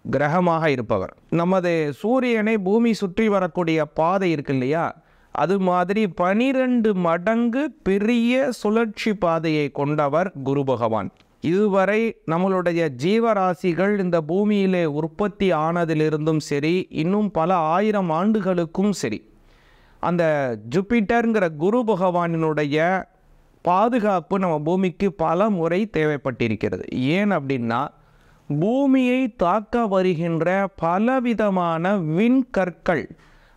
கிரகமாக இருப்பவர். நமது சூரியனை பூமி சுற்றி வரக்கூடிய பாதை இருக்கு இல்லையா, அது மாதிரி 12 மடங்கு பெரிய சுழற்சி பாதையை கொண்டவர் குரு பகவான். இதுவரை நம்மளுடைய ஜீவராசிகள் இந்த பூமியிலே உற்பத்தி ஆனதிலிருந்தும் சரி, இன்னும் பல 1000 ஆண்டுகளுக்கும் சரி, அந்த ஜூபிட்டருங்கிற குரு பகவானினுடைய பாதுகாப்பு நம்ம பூமிக்கு பல முறை தேவைப்பட்டிருக்கிறது. ஏன் அப்படின்னா, பூமியை தாக்க வருகின்ற பலவிதமான விண்கற்கள்,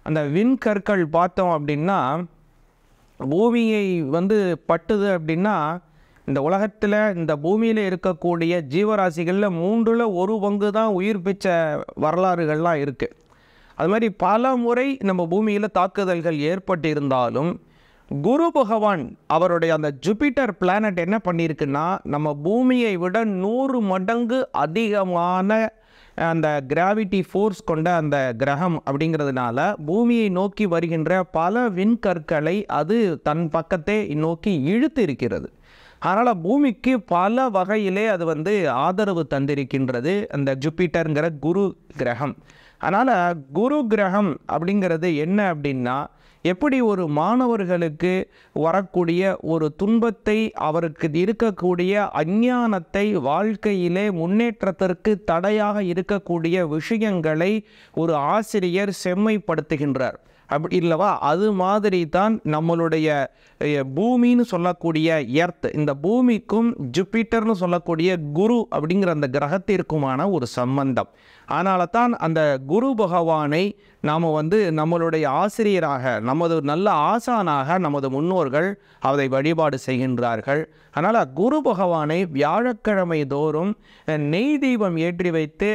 அந்த விண்கற்கள் பார்த்தோம் அப்படின்னா பூமியை பட்டுது அப்படின்னா, இந்த உலகத்தில் இந்த பூமியில் இருக்கக்கூடிய ஜீவராசிகளில் 1/3 பங்கு தான் உயிர் பிச்ச வரலாறுகள்லாம் இருக்குது. அது மாதிரி பல முறை நம்ம பூமியில் தாக்குதல்கள் ஏற்பட்டு இருந்தாலும் குரு பகவான் அவருடைய அந்த ஜூபிட்டர் பிளானட் என்ன பண்ணியிருக்குன்னா, நம்ம பூமியை விட 100 மடங்கு அதிகமான அந்த கிராவிட்டி ஃபோர்ஸ் கொண்ட அந்த கிரகம் அப்படிங்கிறதுனால பூமியை நோக்கி வருகின்ற பல விண்கற்களை அது தன் பக்கத்தை நோக்கி இழுத்து இருக்கிறது. அதனால் பூமிக்கு பல வகையிலே அது ஆதரவு தந்திருக்கின்றது அந்த ஜூபிட்டருங்கிற குரு கிரகம். அதனால் குரு கிரகம் அப்படிங்கிறது என்ன அப்படின்னா, எப்படி ஒரு மாணவர்களுக்கு வரக்கூடிய ஒரு துன்பத்தை, அவருக்கு இருக்கக்கூடிய அஞ்ஞானத்தை, வாழ்க்கையிலே முன்னேற்றத்திற்கு தடையாக இருக்கக்கூடிய விஷயங்களை ஒரு ஆசிரியர் செம்மைப்படுத்துகின்றார் அப்படி இல்லவா, அது மாதிரி தான் நம்மளுடைய பூமின்னு சொல்லக்கூடிய எர்த், இந்த பூமிக்கும் ஜூபிட்டர்னு சொல்லக்கூடிய குரு அப்படிங்கிற அந்த கிரகத்திற்குமான ஒரு சம்பந்தம். அதனால தான் அந்த குரு பகவானை நாம் நம்மளுடைய ஆசிரியராக, நமது நல்ல ஆசானாக நமது முன்னோர்கள் அதை வழிபாடு செய்கின்றார்கள். அதனால் குரு பகவானை வியாழக்கிழமை தோறும் நெய் தீபம் ஏற்றி வைத்து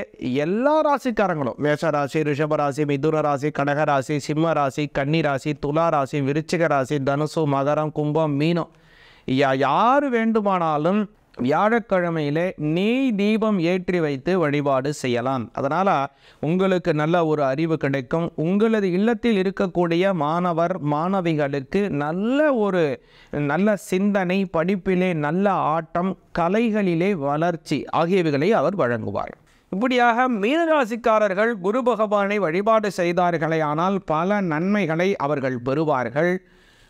எல்லா ராசிக்காரங்களும், மேஷராசி, ரிஷபராசி, மிதுன ராசி, கடகராசி, சிம்ம ராசி, கன்னி ராசி, துலா ராசி, விருச்சிக ராசி, தனுசு, மகரம், கும்பம், மீனம், யார் வேண்டுமானாலும் வியாழக்கிழமையிலே நெய் தீபம் ஏற்றி வைத்து வழிபாடு செய்யலாம். அதனால் உங்களுக்கு நல்ல ஒரு அறிவு கிடைக்கும். உங்களது இல்லத்தில் இருக்கக்கூடிய மாணவர் மாணவிகளுக்கு நல்ல சிந்தனை, படிப்பிலே நல்ல ஆட்டம், கலைகளிலே வளர்ச்சி ஆகியவைகளை அவர் வழங்குவார். இப்படியாக மீனராசிக்காரர்கள் குரு பகவானை வழிபாடு செய்தார்களே ஆனால் பல நன்மைகளை அவர்கள் பெறுவார்கள்.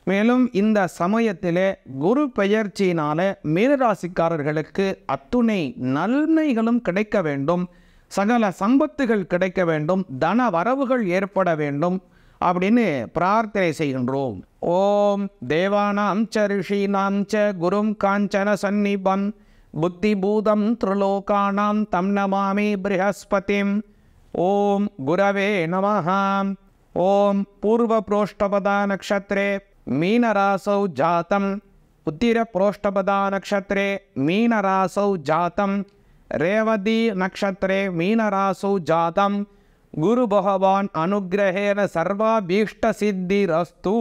மேலும் இந்த சமயத்திலே குரு பெயர்ச்சியினால மீனராசிக்காரர்களுக்கு அத்துணை நன்மைகளும் கிடைக்க வேண்டும், சகல சம்பத்துகள் கிடைக்க வேண்டும், தன வரவுகள் ஏற்பட வேண்டும் அப்படின்னு பிரார்த்தனை செய்கின்றோம். ஓம் தேவானாம் ச ரிஷீனாம் ச குரும் காஞ்சன சந்நிபம் புத்தி பூதம் த்ரிலோகானாம் தம் நமாமி ப்ரஹஸ்பதிம். ஓம் குரவே நமஹ. ஓம் பூர்வ புரோஷ்டபதா நக்ஷத்ரே மீனராசௌ ஜாதம், உத்திர புரோஷ்டபதா நக்ஷத்ரே மீனராசௌ ஜாதம், ரேவதி நக்ஷத்ரே மீனராசௌ ஜாதம், குரு பகவான் அனுகிரகேன சர்வாபீஷ்ட சித்திரஸ்து.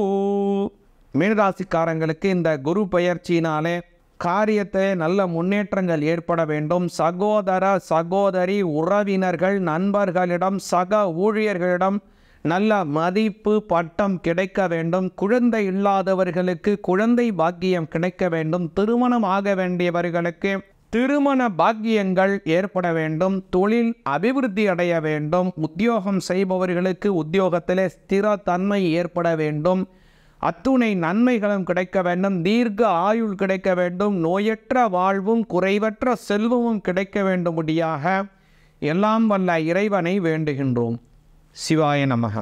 மீனராசிக்காரங்களுக்கு இந்த குரு பெயர்ச்சியினாலே காரியத்தை நல்ல முன்னேற்றங்கள் ஏற்பட வேண்டும். சகோதர சகோதரி உறவினர்கள் நண்பர்களிடம் சக ஊழியர்களிடம் நல்ல மதிப்பு பட்டம் கிடைக்க வேண்டும். குழந்தை இல்லாதவர்களுக்கு குழந்தை பாக்கியம் கிடைக்க வேண்டும். திருமணம் ஆக வேண்டியவர்களுக்கு திருமண பாக்கியங்கள் ஏற்பட வேண்டும். தொழில் அபிவிருத்தி அடைய வேண்டும். உத்தியோகம் செய்பவர்களுக்கு உத்தியோகத்திலே ஸ்திரத்தன்மை ஏற்பட வேண்டும். அத்துணை நன்மைகளும் கிடைக்க வேண்டும். தீர்க்க ஆயுள் கிடைக்க வேண்டும். நோயற்ற வாழ்வும் குறைவற்ற செல்வமும் கிடைக்க வேண்டும்படியாக எல்லாம் வல்ல இறைவனை வேண்டுகின்றோம். சிவாய நமக.